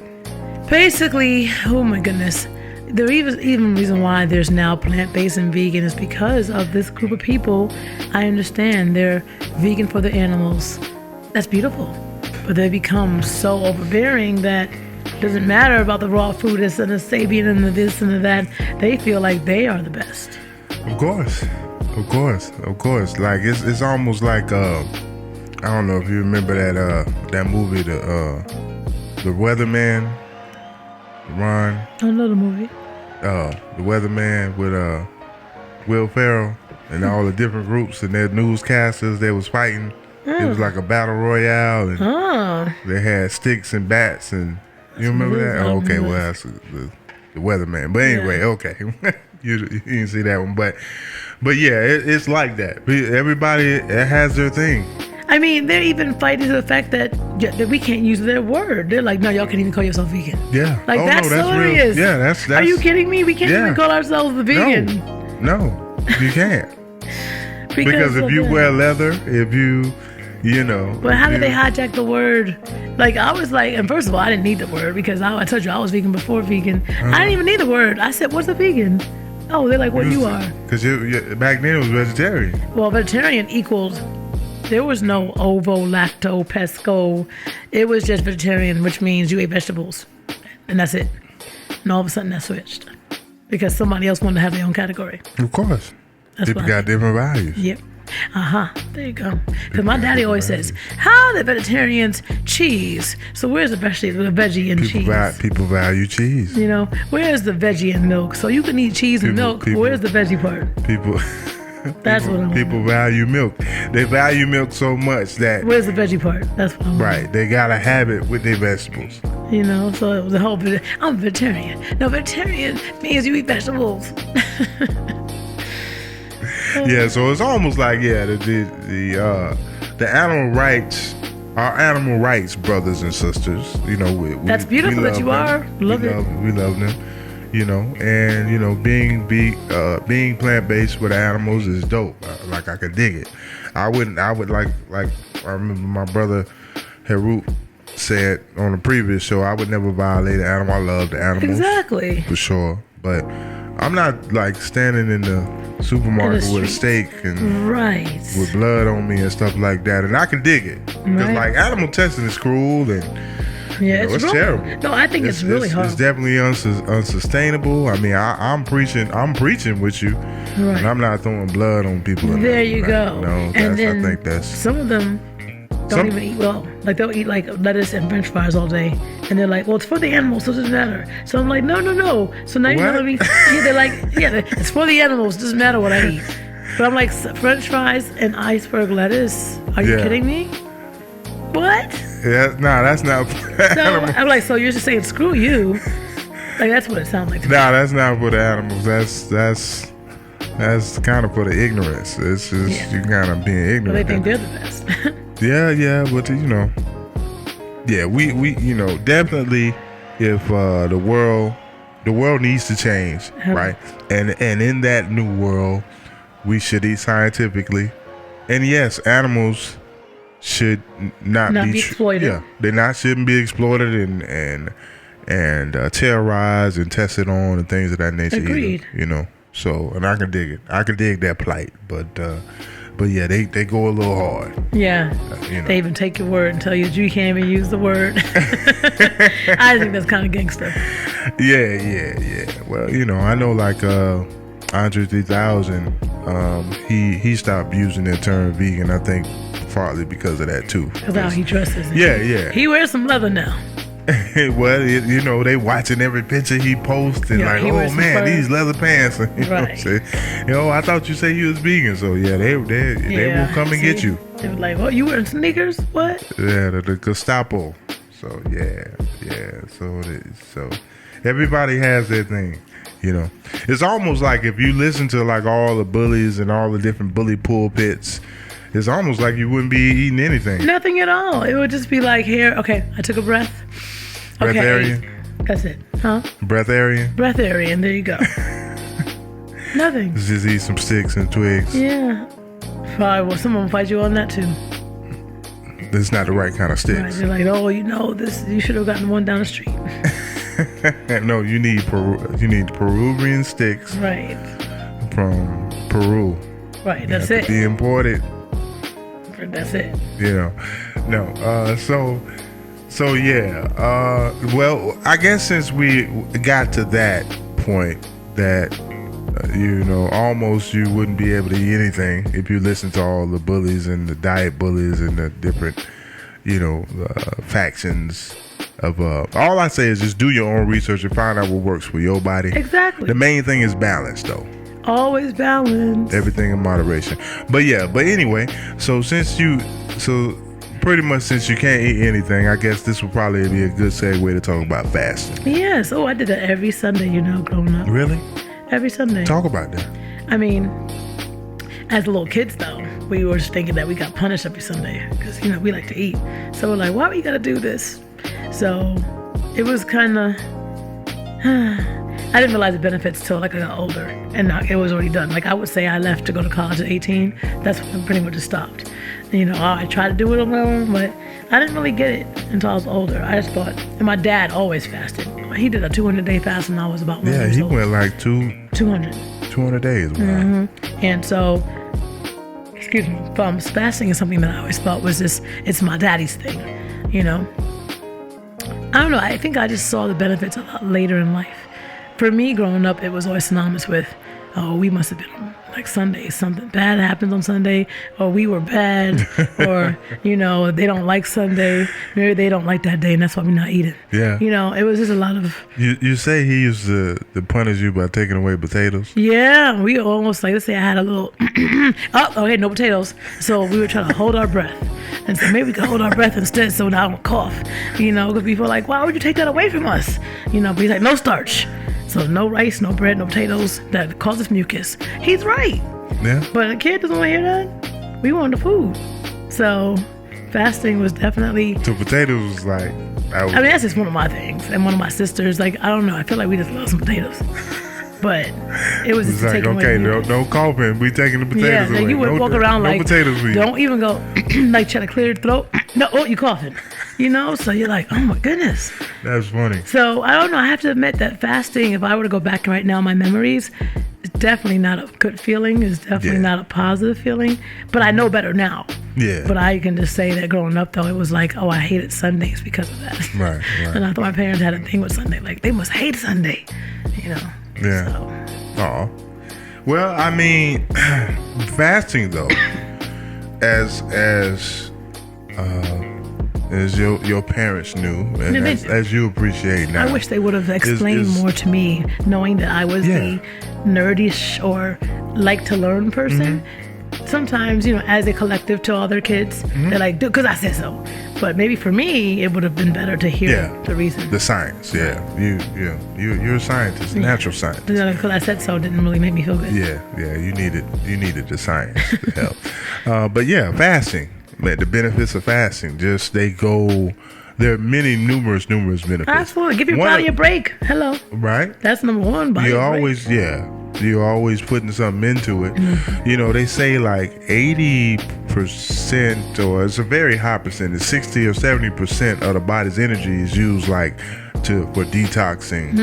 Basically, oh my goodness. The even reason why there's now plant-based and vegan is because of this group of people. I understand they're vegan for the animals. That's beautiful. But they become so overbearing that it doesn't matter about the raw food and the Sabian and the this and the that. They feel like they are the best. Of course. Like it's almost like I don't know if you remember that movie, the Weatherman, Ron. I don't know the movie. The Weatherman with Will Ferrell and all the different groups and their newscasters. They was fighting. It was like a battle royale, and they had sticks and bats, and you remember that? Oh, okay, well that's the Weatherman. But anyway, okay, you didn't see that one, but yeah, it's like that. Everybody has their thing. I mean, they're even fighting the fact that we can't use their word. They're like, no, y'all can't even call yourself vegan. Yeah. Like, that's real. hilarious. Yeah, that's. Are you kidding me? We can't even call ourselves the vegan. No, you can't. because if you wear leather, if you know. But how did they hijack the word? Like, I was like, and first of all, I didn't need the word because I told you I was vegan before vegan. I didn't even need the word. I said, what's a vegan? Oh, they're like, what you are. Because back then it was vegetarian. Well, vegetarian equals, there was no ovo, lacto, pesco. It was just vegetarian, which means you ate vegetables. And that's it. And all of a sudden that switched. Because somebody else wanted to have their own category. Of course. People got different values. Yep. There you go. Because my daddy always says, how are the vegetarians cheese? So where's the veggie and cheese? People value cheese. Where's the veggie and milk? So you can eat cheese and milk. Where's the veggie part? That's what I'm People value milk. They value milk so much that. Where's the veggie part? That's what I'm right. They gotta have it with their vegetables. So it was a whole. I'm vegetarian. No, vegetarian means you eat vegetables. Yeah, so it's almost like the animal rights, our animal rights brothers and sisters. That's beautiful that you are. Love it. We love them. And being plant based with animals is dope. Like I could dig it. I would like I remember my brother Harut said on a previous show, I would never violate an animal. I love the animals. Exactly. For sure. But I'm not like standing in the supermarket with a steak and with blood on me and stuff like that. And I can dig it. Because like animal testing is cruel and it's terrible. No, I think it's really hard. It's definitely unsustainable. I mean, I'm preaching with you. Right. And I'm not throwing blood on people. There you go. No, I think that's some of them don't even eat well. Like they'll eat like lettuce and French fries all day, and they're like, "Well, it's for the animals, so it doesn't matter." So I'm like, "No." So now you're telling me, they're like, it's for the animals, it doesn't matter what I eat. But I'm like, French fries and iceberg lettuce? Are you kidding me? What? Yeah, that's not. So I'm like, so you're just saying, screw you? Like that's what it sounds like to me. That's not for the animals. That's kind of for the ignorance. It's just you kind of being ignorant. Well, they think they're the best. Yeah, but we definitely if the world needs to change, right? And in that new world, we should eat scientifically, and yes, animals should not be exploited. They shouldn't be exploited and terrorized and tested on and things of that nature. Agreed. Either, so and I can dig it. I can dig that plight, but yeah, they go a little hard. Yeah. They even take your word and tell you you can't even use the word. I think that's kind of gangster. Yeah. Well, I know like Andre 3000, he stopped using the term vegan, I think partly because of that too. Because how he dresses. Yeah. He wears some leather now. Well, you know, they watching every picture he posts and Yeah, like, he oh wears some man, fur. these leather pants. You know what I'm Right. saying? You know, I thought you said you was vegan, so yeah, they will come and get see? you. They were like, "What? You wearing sneakers? What?" Yeah, the Gestapo. So yeah. So everybody has their thing. You know, it's almost like if you listen to like all the bullies and all the different bully pulpits, it's almost like you wouldn't be eating anything. Nothing at all. It would just be like, "Here, okay, I took a breath. Breatharian. That's it, huh? Breatharian. Breatharian. There you go. Nothing. Just eat some sticks and twigs. Yeah. Probably. Well, someone will fight you on that too. It's not the right kind of Right? sticks. They're like, "Oh, you know this. You should have gotten one down the street." No, you need Peruvian sticks Right. from Peru. Right. That's Have to be it. imported. That's it. You know, no. So yeah. Well, I guess since we got to that point that you know, almost you wouldn't be able to eat anything if you listen to all the bullies and the diet bullies and the different, you know, factions of. All I say is just do your own research and find out what works for your body. Exactly. The main thing is balance, though. Always balance. Everything in moderation. But anyway, pretty much since you can't eat anything, I guess this would probably be a good segue to talk about fasting. Yes. Oh, I did that every Sunday. You know, growing up. Really? Every Sunday. Talk about that. I mean, as little kids, though, we were just thinking that we got punished every Sunday because, you know, we like to eat. So we're like, why we got to do this? So it was kind of, I didn't realize the benefits till like I got older and it was already done. Like I would say I left to go to college at 18. That's when I pretty much just stopped. You know, I tried to do it on my own, but I didn't really get it until I was older. I just thought, and my dad always fasted. He did a 200-day fast when I was about 1 year old. He went like 200 days. Wow. And so, excuse me, fasting is something that I always thought was just, it's my daddy's thing, you know? I don't know, I think I just saw the benefits a lot later in life. For me, growing up, it was always synonymous with, oh, we must have been on like Sunday, something bad happened on Sunday, or we were bad, or, you know, they don't like Sunday, maybe they don't like that day, and that's why we're not eating. Yeah. You know, it was just a lot of... You say he used to punish you by taking away potatoes? Yeah, we almost like, let's say I had a little, okay, no potatoes. So we were trying to hold our breath. And so maybe we could hold our breath instead so now I don't cough. You know, because people are like, why would you take that away from us? You know, but he's like, no starch. So no rice, no bread, no potatoes. That causes mucus. He's right. Yeah. But a kid doesn't want to hear that. We want the food. So fasting was definitely... So potatoes was like... I mean, that's just one of my things. And one of my sisters, like, I don't know. I feel like we just love some potatoes. But it was just It's like, taking okay, away. no coughing. We taking the potatoes Yeah, away. like you would walk around no like, potatoes for you. don't even go, like try to clear your throat. No, oh, you coughing. You know, so you're like, oh my goodness. That's funny. So I don't know. I have to admit that fasting, if I were to go back right now, my memories, it's definitely not a good feeling. It's definitely not a positive feeling. But I know better now. Yeah. But I can just say that growing up, though, it was like, oh, I hated Sundays because of that. Right. And I thought my parents had a thing with Sunday. Like, they must hate Sunday, you know. Yeah. So. Oh. Well, I mean, fasting though, as your parents knew, and as you appreciate now. I wish they would have explained more to me, knowing that I was the nerdish or like to learn person. Sometimes, you know, as a collective to all their kids, they're like, because I said so. But maybe for me, it would have been better to hear the reason. The science, you're a scientist, natural scientist. Because I said so didn't really make me feel good. Yeah, you needed the science to help. But yeah, fasting, man, the benefits of fasting, there are numerous benefits. Absolutely. Give your body a break. Hello. Right? That's number one. You're always putting something into it. You know, they say like 80%, or it's a very high percentage, 60 or 70% of the body's energy is used like for detoxing.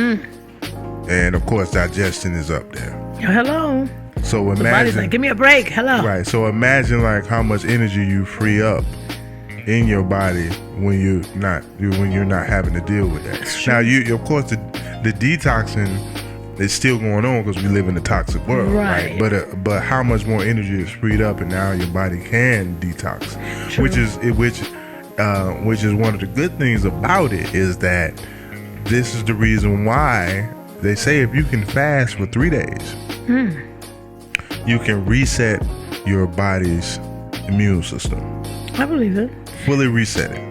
And of course, digestion is up there. Hello. So The body's like, give me a break. Hello. Right. So imagine like how much energy you free up in your body when you're not having to deal with that. Now, of course, the detoxing is still going on because we live in a toxic world, right? But how much more energy is freed up, and now your body can detox, which which is one of the good things about it, is that this is the reason why they say if you can fast for 3 days, you can reset your body's immune system. I believe it. Fully reset it.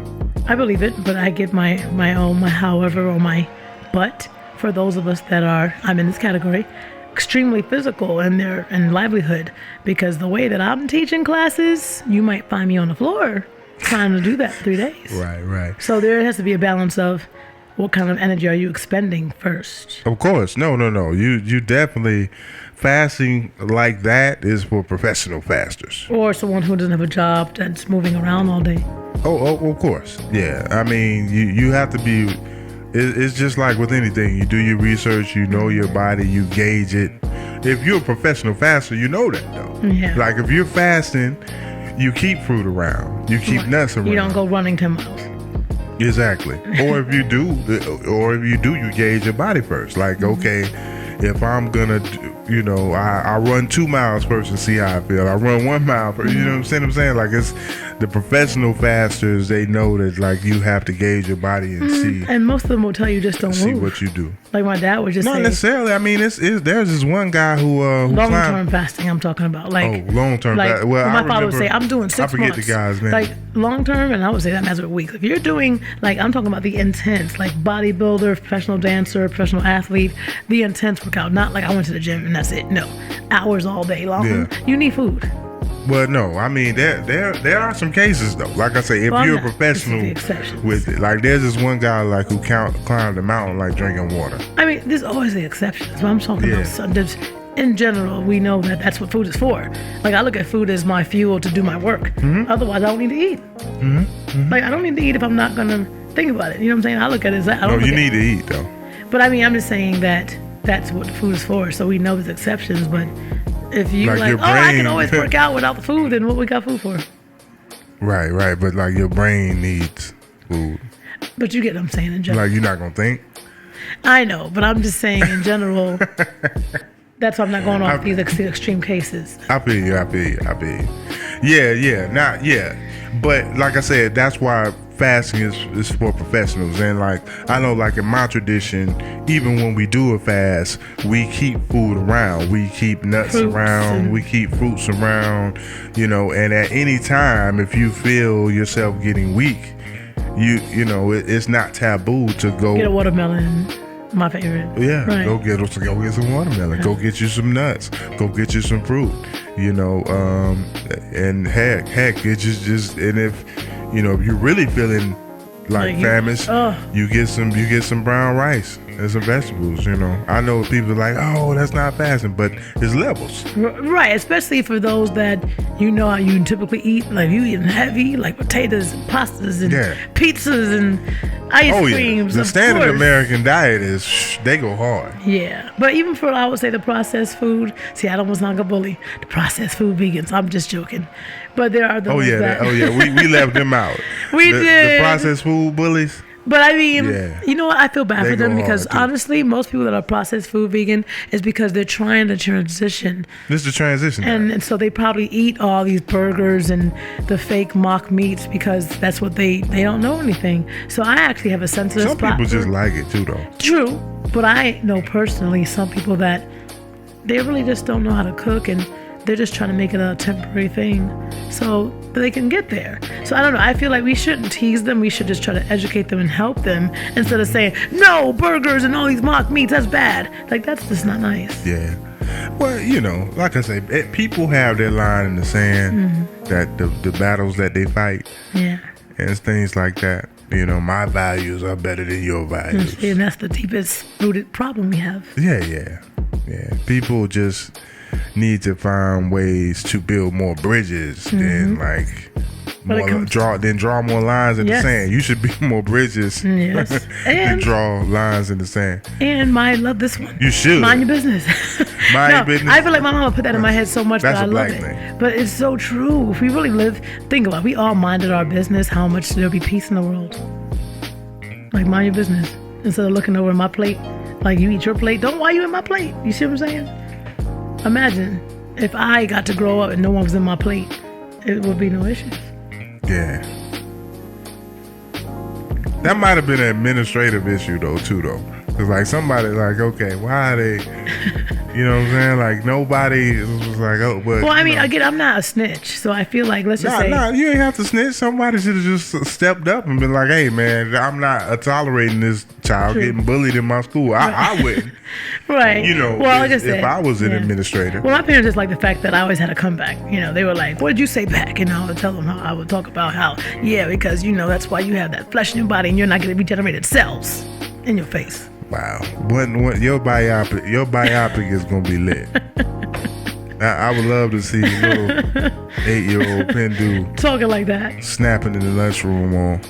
I believe it, but I get my however or my but for those of us that I'm in this category, extremely physical in their livelihood, because the way that I'm teaching classes, you might find me on the floor trying to do that 3 days. Right. So there has to be a balance of what kind of energy are you expending first. Of course. No. You definitely, fasting like that is for professional fasters. Or someone who doesn't have a job that's moving around all day. Oh, of course. Yeah. I mean, you have to be, it's just like with anything. You do your research, you know your body, you gauge it. If you're a professional faster, you know that though. Yeah. Like if you're fasting, you keep fruit around, you keep nuts around. You don't go running 10 miles. Exactly. Or if you do, you gauge your body first. Like, okay, if I'm gonna, I run 2 miles first and see how I feel. I run 1 mile first. You know what I'm saying? Like, it's the professional fasters. They know that like you have to gauge your body and see. And most of them will tell you just don't see move. what you do. Like my dad would just say. Not necessarily. I mean, there's this one guy who long-term fasting. I'm talking about long-term. Like well, my father would say, I'm doing 6 months. I forget the guy's name. Like long-term, and I would say that matters with weeks. If you're doing I'm talking about the intense, like bodybuilder, professional dancer, professional athlete, the intense workout. Not like I went to the gym and that's it. No, hours all day long. Yeah. You need food. Well, no, I mean there are some cases though. Like I say, if you're a professional with it, like there's this one guy like who climbed the mountain like drinking water. I mean, there's always the exceptions. But I'm talking about just in general. We know that that's what food is for. Like I look at food as my fuel to do my work. Otherwise, I don't need to eat. Like I don't need to eat if I'm not gonna think about it. You know what I'm saying? I look at it as that. No, you need to eat though. But I mean, I'm just saying that that's what food is for. So we know there's exceptions, but. If you I can always work out without the food, then what we got food for? Right. But like your brain needs food. But you get what I'm saying in general. Like you're not gonna think? I know, but I'm just saying in general. That's why I'm not going off these extreme cases. I feel you. Yeah. But like I said, that's why fasting is for professionals. And like I know, like in my tradition, even when we do a fast, we keep food around. We keep nuts around. We keep fruits around. And at any time, if you feel yourself getting weak, it's not taboo to go get a watermelon. My favorite. Yeah, right. Go get some watermelon. Go get you some nuts. Go get you some fruit. And heck, it's just and if if you're really feeling like famished, you get some brown rice and some vegetables. I know people are like, oh, that's not fasting, but it's levels. Right, especially for those that how you typically eat. Like you eating heavy, like potatoes and pastas and pizzas and ice creams. The standard American diet is they go hard. Yeah, but even for I would say the processed food. See, I almost not a bully the processed food vegans. I'm just joking, but there are those we left them out. We did the processed food bullies. But I mean, you know what? I feel bad for them because honestly, most people that are processed food vegan is because they're trying to transition. This is the transition. And so they probably eat all these burgers and the fake mock meats because that's what they don't know anything. So I actually have a sensitive spot. Some people just like it too, though. True. But I know personally some people that they really just don't know how to cook and they're just trying to make it a temporary thing so they can get there. So I don't know. I feel like we shouldn't tease them. We should just try to educate them and help them instead of saying, no, burgers and all these mock meats, that's bad. Like, that's just not nice. Yeah. Well, like I say, people have their line in the sand that the battles that they fight. Yeah. And it's things like that. My values are better than your values. And that's the deepest rooted problem we have. Yeah. People just need to find ways to build more bridges than draw more lines in the sand. You should build more bridges than draw lines in the sand. And I love this one. You should mind your business. Mind your business. I feel like my mama put that in my head so much that I love it. Thing. But it's so true. If we really think about it, we all minded our business, how much there'll be peace in the world. Like mind your business instead of looking over my plate. Like you eat your plate. Why you in my plate? You see what I'm saying? Imagine if I got to grow up and no one was in my plate, it would be no issues. Yeah. That might have been an administrative issue though, because like somebody like, okay, why are they? You know what I'm saying? Like nobody was like, oh, but well, I mean, again, I'm not a snitch, so I feel like let's just say, you ain't have to snitch. Somebody should have just stepped up and been like, hey, man, I'm not tolerating this child getting bullied in my school. I wouldn't. Right. You know, well, like I if said, I was an administrator. Well, my parents just like the fact that I always had a comeback. You know, they were like, what did you say back? And I would tell them how I would talk about how, because, that's why you have that flesh in your body and you're not getting regenerated cells in your face. Wow. What your biopic is going to be lit. I would love to see little 8-year-old Pindu talking like that, snapping in the lunchroom on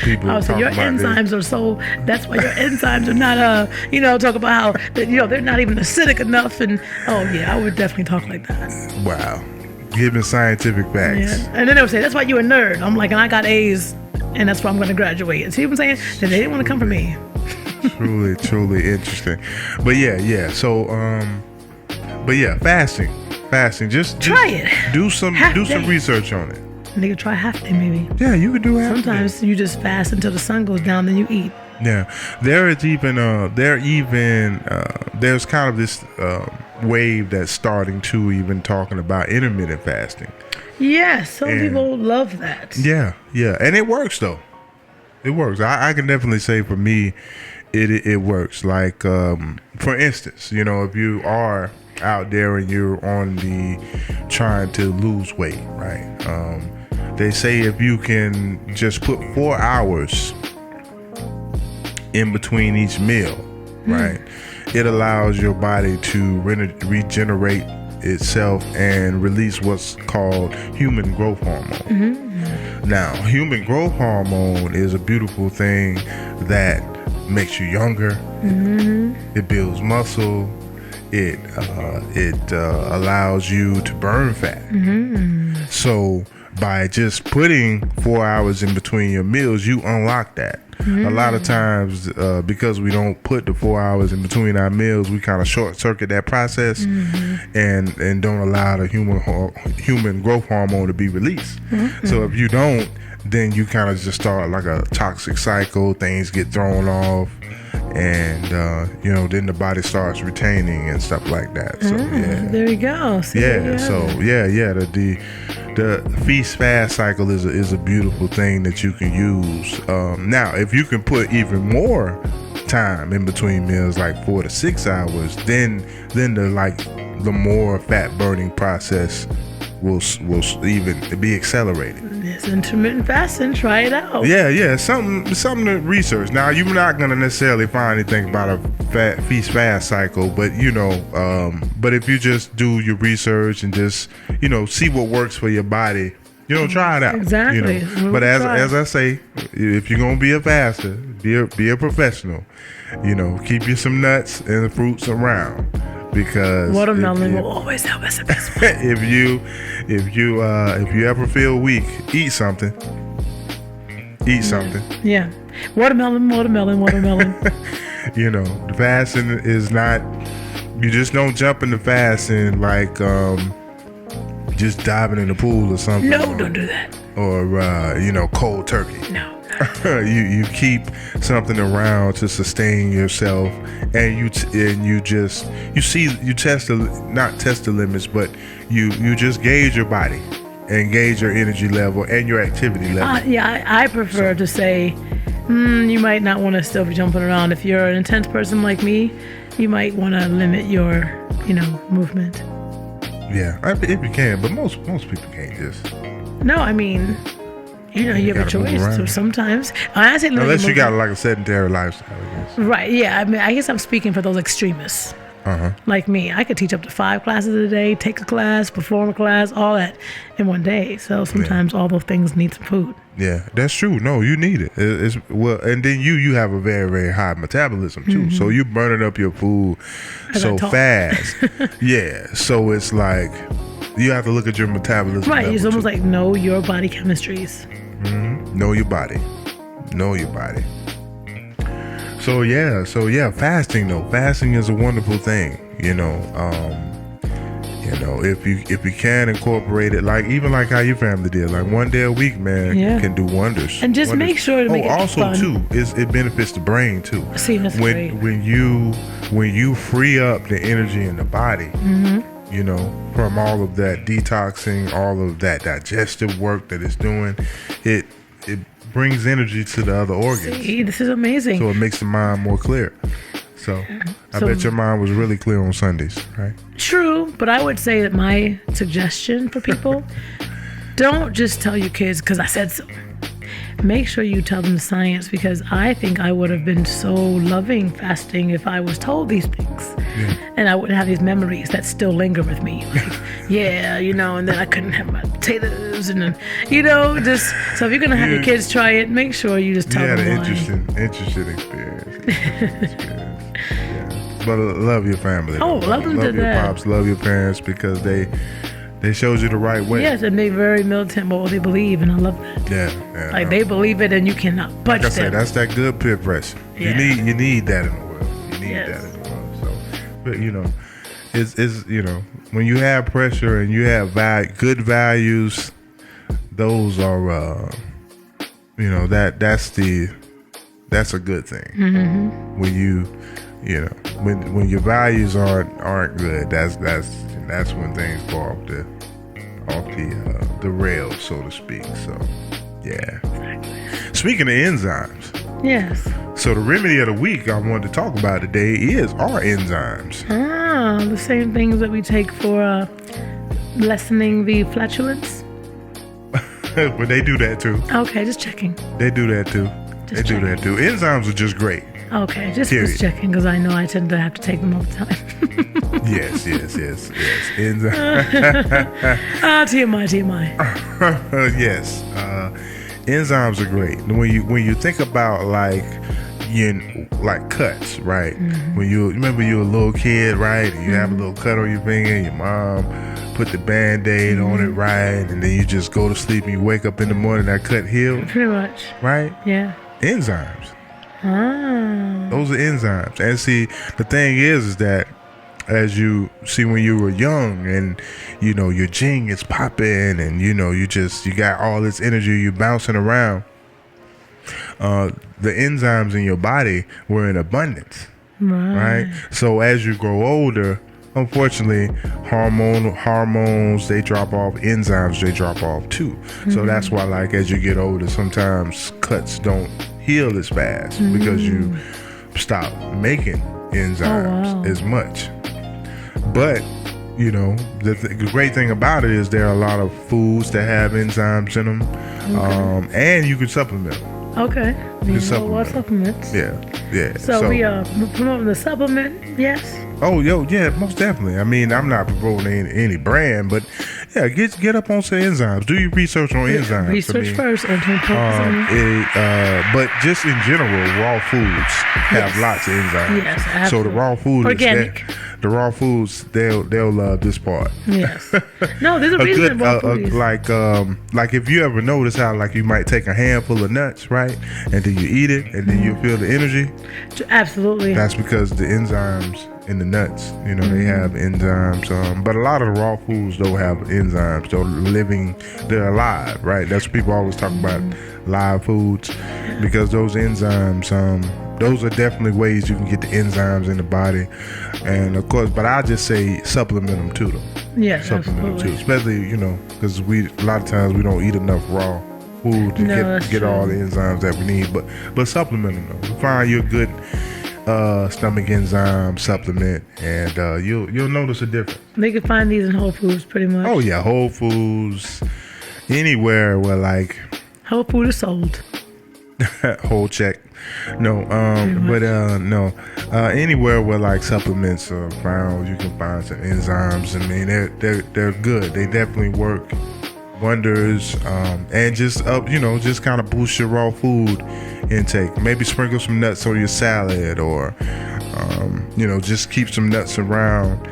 people. Oh, so your enzymes are so. That's why your enzymes are not. Talk about how they're not even acidic enough. And I would definitely talk like that. Wow, giving scientific facts. Yeah. And then they would say, "That's why you a nerd." I'm like, and I got A's, and that's why I'm going to graduate. And see what I'm saying? That they didn't want to come for me. Truly, truly interesting. But yeah. So fasting. Just try it. Do some research on it. Nigga, try half day maybe. Yeah, you could do half. Sometimes you just fast until the sun goes down, then you eat. Yeah, there's kind of this wave that's starting to even talking about intermittent fasting. Yeah, some people love that. Yeah, and it works though. It works. I can definitely say for me, it works. Like for instance, if you are out there and you're on the trying to lose weight, right? They say if you can just put 4 hours in between each meal, right, it allows your body to regenerate itself and release what's called human growth hormone. Now, human growth hormone is a beautiful thing that makes you younger. It builds muscle. It allows you to burn fat. So by just putting 4 hours in between your meals, you unlock that. A lot of times, because we don't put the 4 hours in between our meals, we kind of short circuit that process and don't allow the human growth hormone to be released. So if you don't, then you kind of just start like a toxic cycle. Things get thrown off, and then the body starts retaining and stuff like that. So there you go. See, the feast fast cycle is a beautiful thing that you can use. Now, if you can put even more time in between meals, like 4 to 6 hours, then the more fat burning process will even be accelerated. It's intermittent fasting. Try it out. Yeah, something to research. Now, you're not gonna necessarily find anything about a feast fast cycle, but but if you just do your research and just see what works for your body, try it out. Exactly. But as I say, if you're gonna be a faster, be a professional. Keep you some nuts and fruits around. Because watermelon will always help us. if you ever feel weak, eat something. Yeah. Watermelon. The fasting is not. You just don't jump into fasting like just diving in the pool or something. No, don't do that. Or cold turkey. No. you keep something around to sustain yourself, and you test not test the limits, but you just gauge your body and gauge your energy level and your activity level. I prefer to say you might not want to still be jumping around. If you're an intense person like me, you might want to limit your movement. Yeah, if you can, but most people can't just. No, I mean. You have a choice. So sometimes, I say unless you got like a sedentary lifestyle, I guess. Right? Yeah. I mean, I guess I'm speaking for those extremists. Like me, I could teach up to 5 classes a day, take a class, perform a class, all that in one day. So sometimes all those things need some food. Yeah, that's true. No, you need it. And then you have a very, very high metabolism too. So you burning up your food so fast. Yeah. So it's like you have to look at your metabolism. Right. It's almost like know your body chemistries. Know your body. So fasting though. Fasting is a wonderful thing. if you can incorporate it, like even like how your family did, like one day a week, man, can do wonders. And just make sure to make it also fun. too, it benefits the brain too. See, that's great. When you free up the energy in the body, from all of that detoxing, all of that digestive work that it's doing, it brings energy to the other organs. See, this is amazing. So it makes the mind more clear. So I bet your mind was really clear on Sundays, right? True, but I would say that my suggestion for people, don't just tell your kids because I said so. Make sure you tell them the science, because I think I would have been so loving fasting if I was told these things. Yeah. And I wouldn't have these memories that still linger with me. Like, and then I couldn't have my potatoes and then, just, so if you're going to have your kids try it, make sure you just tell them why. Interesting experience. But love your family. Oh, love them to Love your death. pops, love your parents, because they showed you the right way. Yes, and they very militant about what they believe, and I love that. Yeah. Like they believe it, and you cannot budge like I them. said, that's that good peer pressure. Yeah. You need that in the world. You need Yes. that in the world. So, but it's when you have pressure and you have good values, those are that's a good thing. Mm-hmm. When your values aren't good, that's when things go off the rails, so to speak. So yeah. Exactly. Speaking of enzymes. Yes. So the remedy of the week I wanted to talk about today is our enzymes. The same things that we take for lessening the flatulence. But they do that too. Okay, just checking. They do that too. Enzymes are just great. Okay, just checking, because I know I tend to have to take them all the time. Yes. Enzymes. TMI. Yes. Enzymes are great. When you think about like cuts, right? Mm-hmm. When you remember you're a little kid, right? And you have a little cut on your finger, and your mom put the Band-Aid on it, right? And then you just go to sleep and you wake up in the morning, that cut healed. Pretty much. Right? Yeah. Enzymes. Those are enzymes. And see, the thing is that as you see when you were young and your gene is popping and you got all this energy, you bouncing around, the enzymes in your body were in abundance, right? So as you grow older, unfortunately, hormones they drop off, enzymes they drop off too. Mm-hmm. So that's why, like, as you get older, sometimes cuts don't heal as fast because you stop making enzymes as much. But the great thing about it is there are a lot of foods that have enzymes in them, and you can supplement them. Okay. Supplements. Yeah. So we are promoting the supplement, yes? Oh, yeah, most definitely. I mean, I'm not promoting any brand, but yeah, get up on some enzymes. Do your research on enzymes. Research first. But just in general, raw foods have lots of enzymes. Yes, absolutely. So the raw food organic. The raw foods, they'll love this part. Yes. No, there's a reason raw food like if you ever notice how like you might take a handful of nuts, right, and then you eat it, and then you feel the energy. Absolutely. That's because the enzymes in the nuts, they have enzymes. But a lot of the raw foods don't have enzymes. They're alive, right? That's what people always talk about, live foods, because those enzymes, those are definitely ways you can get the enzymes in the body. And of course, but I just say supplement them too, though. Yeah, supplement absolutely. them too, especially because a lot of times we don't eat enough raw food to get all the enzymes that we need. But supplement them though. Find your good stomach enzyme supplement, and you'll notice a difference. They can find these in Whole Foods, pretty much. Oh yeah, Whole Foods, anywhere where like Whole Food is sold. whole check. No, anywhere where like supplements are found, you can find some enzymes. I mean, they're good. They definitely work wonders, and just kind of boost your raw food intake. Maybe sprinkle some nuts on your salad, or just keep some nuts around,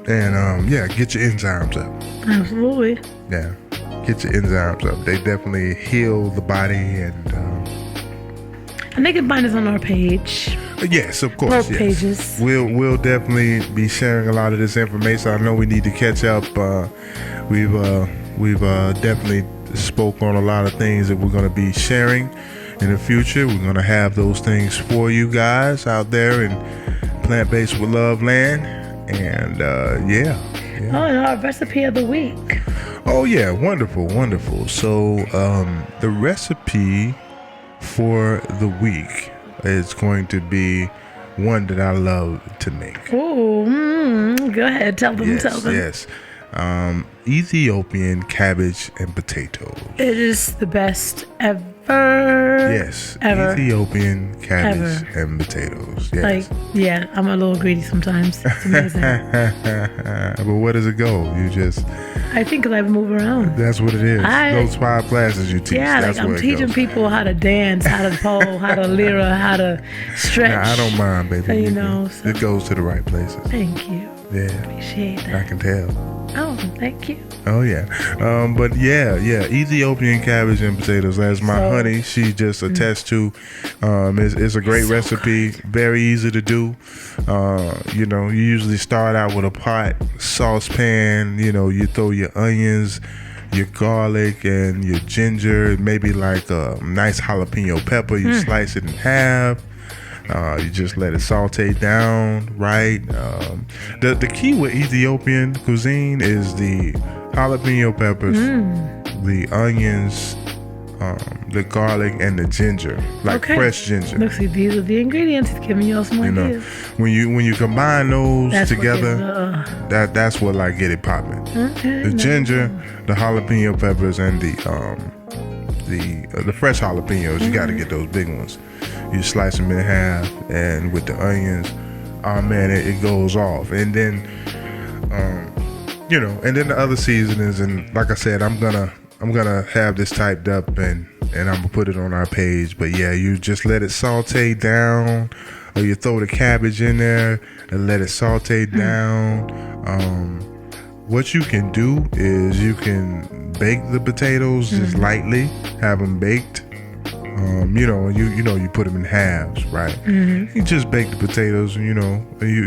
and get your enzymes up. Absolutely. Yeah, get your enzymes up. They definitely heal the body, and they can find us on our page. Yes, of course. Both yes. pages. We'll definitely be sharing a lot of this information. I know we need to catch up. We've definitely spoke on a lot of things that we're going to be sharing in the future. We're going to have those things for you guys out there in Plant-Based with Love Land. And yeah. Oh, and our recipe of the week. Oh yeah, wonderful. So the recipe for the week is going to be one that I love to make. Oh, go ahead. Tell them. Yes. Ethiopian cabbage and potatoes. It is the best ever. Yes, Ever. Ethiopian cabbage Ever. and potatoes. Yes. Like, yeah, I'm a little greedy sometimes. It's amazing. But where does it go? You just, I think 'cause I move around. that's what it is. Those 5 classes you teach. Yeah, that's like I'm where it teaching goes. people how to dance, how to pole, how to lyra, how to stretch. Nah, I don't mind, baby. You know, so- it goes to the right places. Thank you. Yeah, Appreciate I that. can tell. Oh, thank you. Oh yeah, but yeah, Ethiopian cabbage and potatoes. As my So- honey, she just attests to. It's a great So recipe, very easy to do. You usually start out with a pot, saucepan. You throw your onions, your garlic, and your ginger. Maybe like a nice jalapeno pepper. You slice it in half. You just let it saute down, right? The key with Ethiopian cuisine is the jalapeno peppers, the onions, the garlic, and the ginger, like fresh ginger. Look, see, these are the ingredients. It's giving y'all some ideas. When you combine those That's what together, gives that's what like get it popping. Okay, The nice. ginger, the jalapeno peppers, and the fresh jalapenos. You got to get those big ones. You slice them in half, and with the onions, oh man, it goes off. And then, and then the other seasonings. And like I said, I'm gonna have this typed up, and I'm gonna put it on our page. But yeah, you just let it saute down, or you throw the cabbage in there and let it saute down. What you can do is you can bake the potatoes just lightly, have them baked. You put them in halves, right? You just bake the potatoes, and you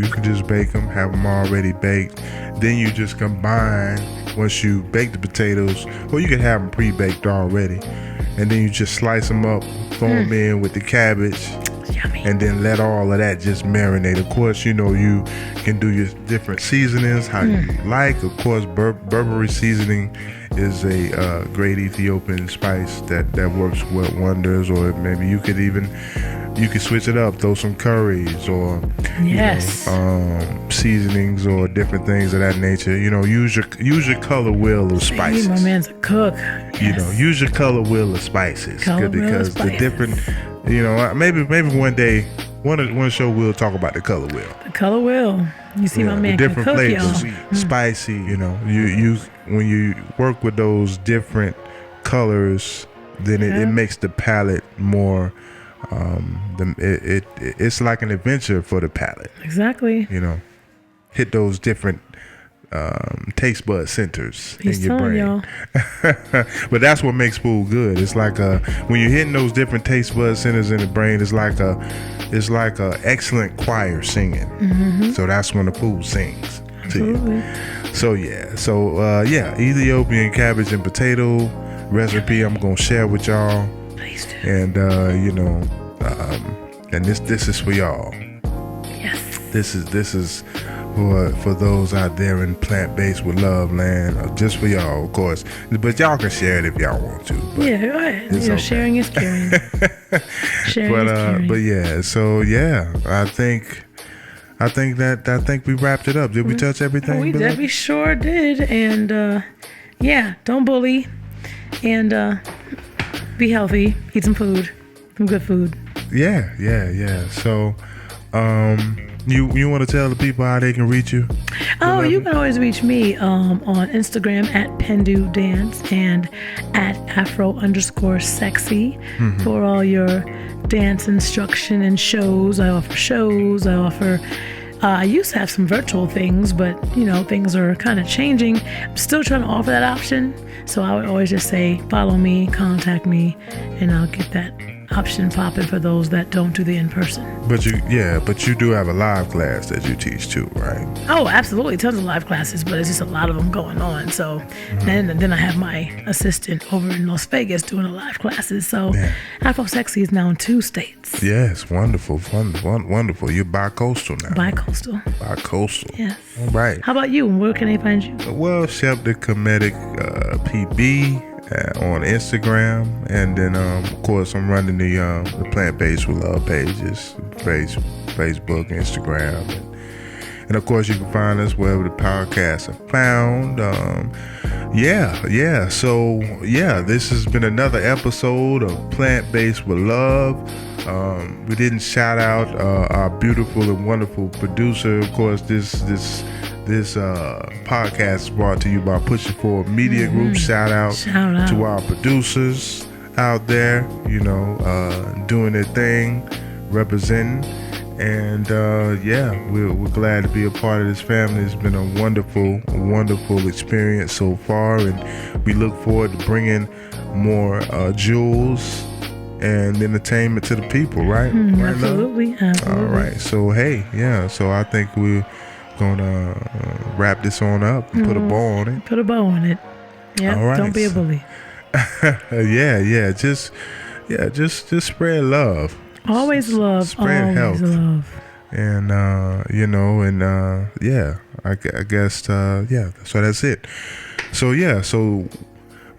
can just bake them, have them already baked. Then you just combine once you bake the potatoes, or you can have them pre-baked already, and then you just slice them up, throw them in with the cabbage, Yummy. and then let all of that just marinate. Of course, you can do your different seasonings how you like. Of course, Burberry seasoning is a great Ethiopian spice that works with wonders. Or maybe you could switch it up, throw some curries or Yes. seasonings or different things of that nature. Use your color wheel of spices. My man's a cook. Yes. Use your color wheel of spices. Color wheel of Because the spices. different, maybe one day, one show we'll talk about the color wheel. The color wheel. You see, my man the can different cook, flavors, y'all. spicy. You when you work with those different colors, then it makes the palate more. It's like an adventure for the palate. Exactly. Hit those different taste bud centers He's in your telling brain. y'all. But that's what makes food good. It's like when you're hitting those different taste bud centers in the brain, it's like a excellent choir singing. So that's when the food sings to you. So Ethiopian cabbage and potato recipe I'm gonna share with y'all. Please do. And and this is for y'all. Yes. This is for those out there in Plant-Based with Love Land, just for y'all, of course. But y'all can share it if y'all want to. But Yeah, go ahead. it's okay. Sharing is caring. Sharing is caring. But yeah, so yeah, I think we wrapped it up. Did we touch everything? We sure did. And don't bully. And be healthy. Eat some food. Some good food. Yeah. So, you want to tell the people how they can reach you? Oh, you can always reach me on Instagram at Pendu Dance and at Afro_sexy for all your dance instruction and shows. I offer shows. I used to have some virtual things, but things are kind of changing. I'm still trying to offer that option. So I would always just say, follow me, contact me, and I'll get that option popping for those that don't do the in-person. But you do have a live class that you teach too, right? Oh, absolutely. Tons of live classes, but it's just a lot of them going on. So then I have my assistant over in Las Vegas doing the live classes. So Afro-Sexy is now in 2 states. Yes, wonderful. Wonderful. You're bi-coastal now. Bi-coastal. Bi-coastal. Yes. All right. How about you? Where can they find you? Well, Chef the Comedic PB on Instagram, and then of course I'm running the Plant-Based with Love pages, Facebook, Instagram, and of course you can find us wherever the podcasts are found. So this has been another episode of Plant-Based with Love. We didn't shout out our beautiful and wonderful producer. Of course, this podcast is brought to you by Pushing Forward Media Group. Shout out to our producers out there, doing their thing, representing. And we're glad to be a part of this family. It's been a wonderful experience so far, and we look forward to bringing more jewels and entertainment to the people, right? Right, Absolutely. All right. So so I think we're gonna wrap this on up and put a bow on it. Put a bow on it. Yeah. All right. Don't be a bully. Just spread love. Always love. Spread always health. love. And I guess so that's it. So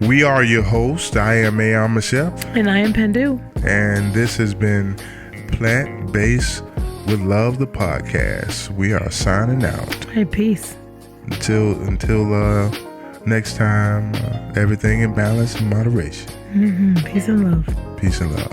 we are your host. I am Ayama Chef, And I am Pendu. and this has been Plant-Based with Love, the podcast. We are signing out. Hey, peace. Until next time, everything in balance and moderation. Peace and love. Peace and love.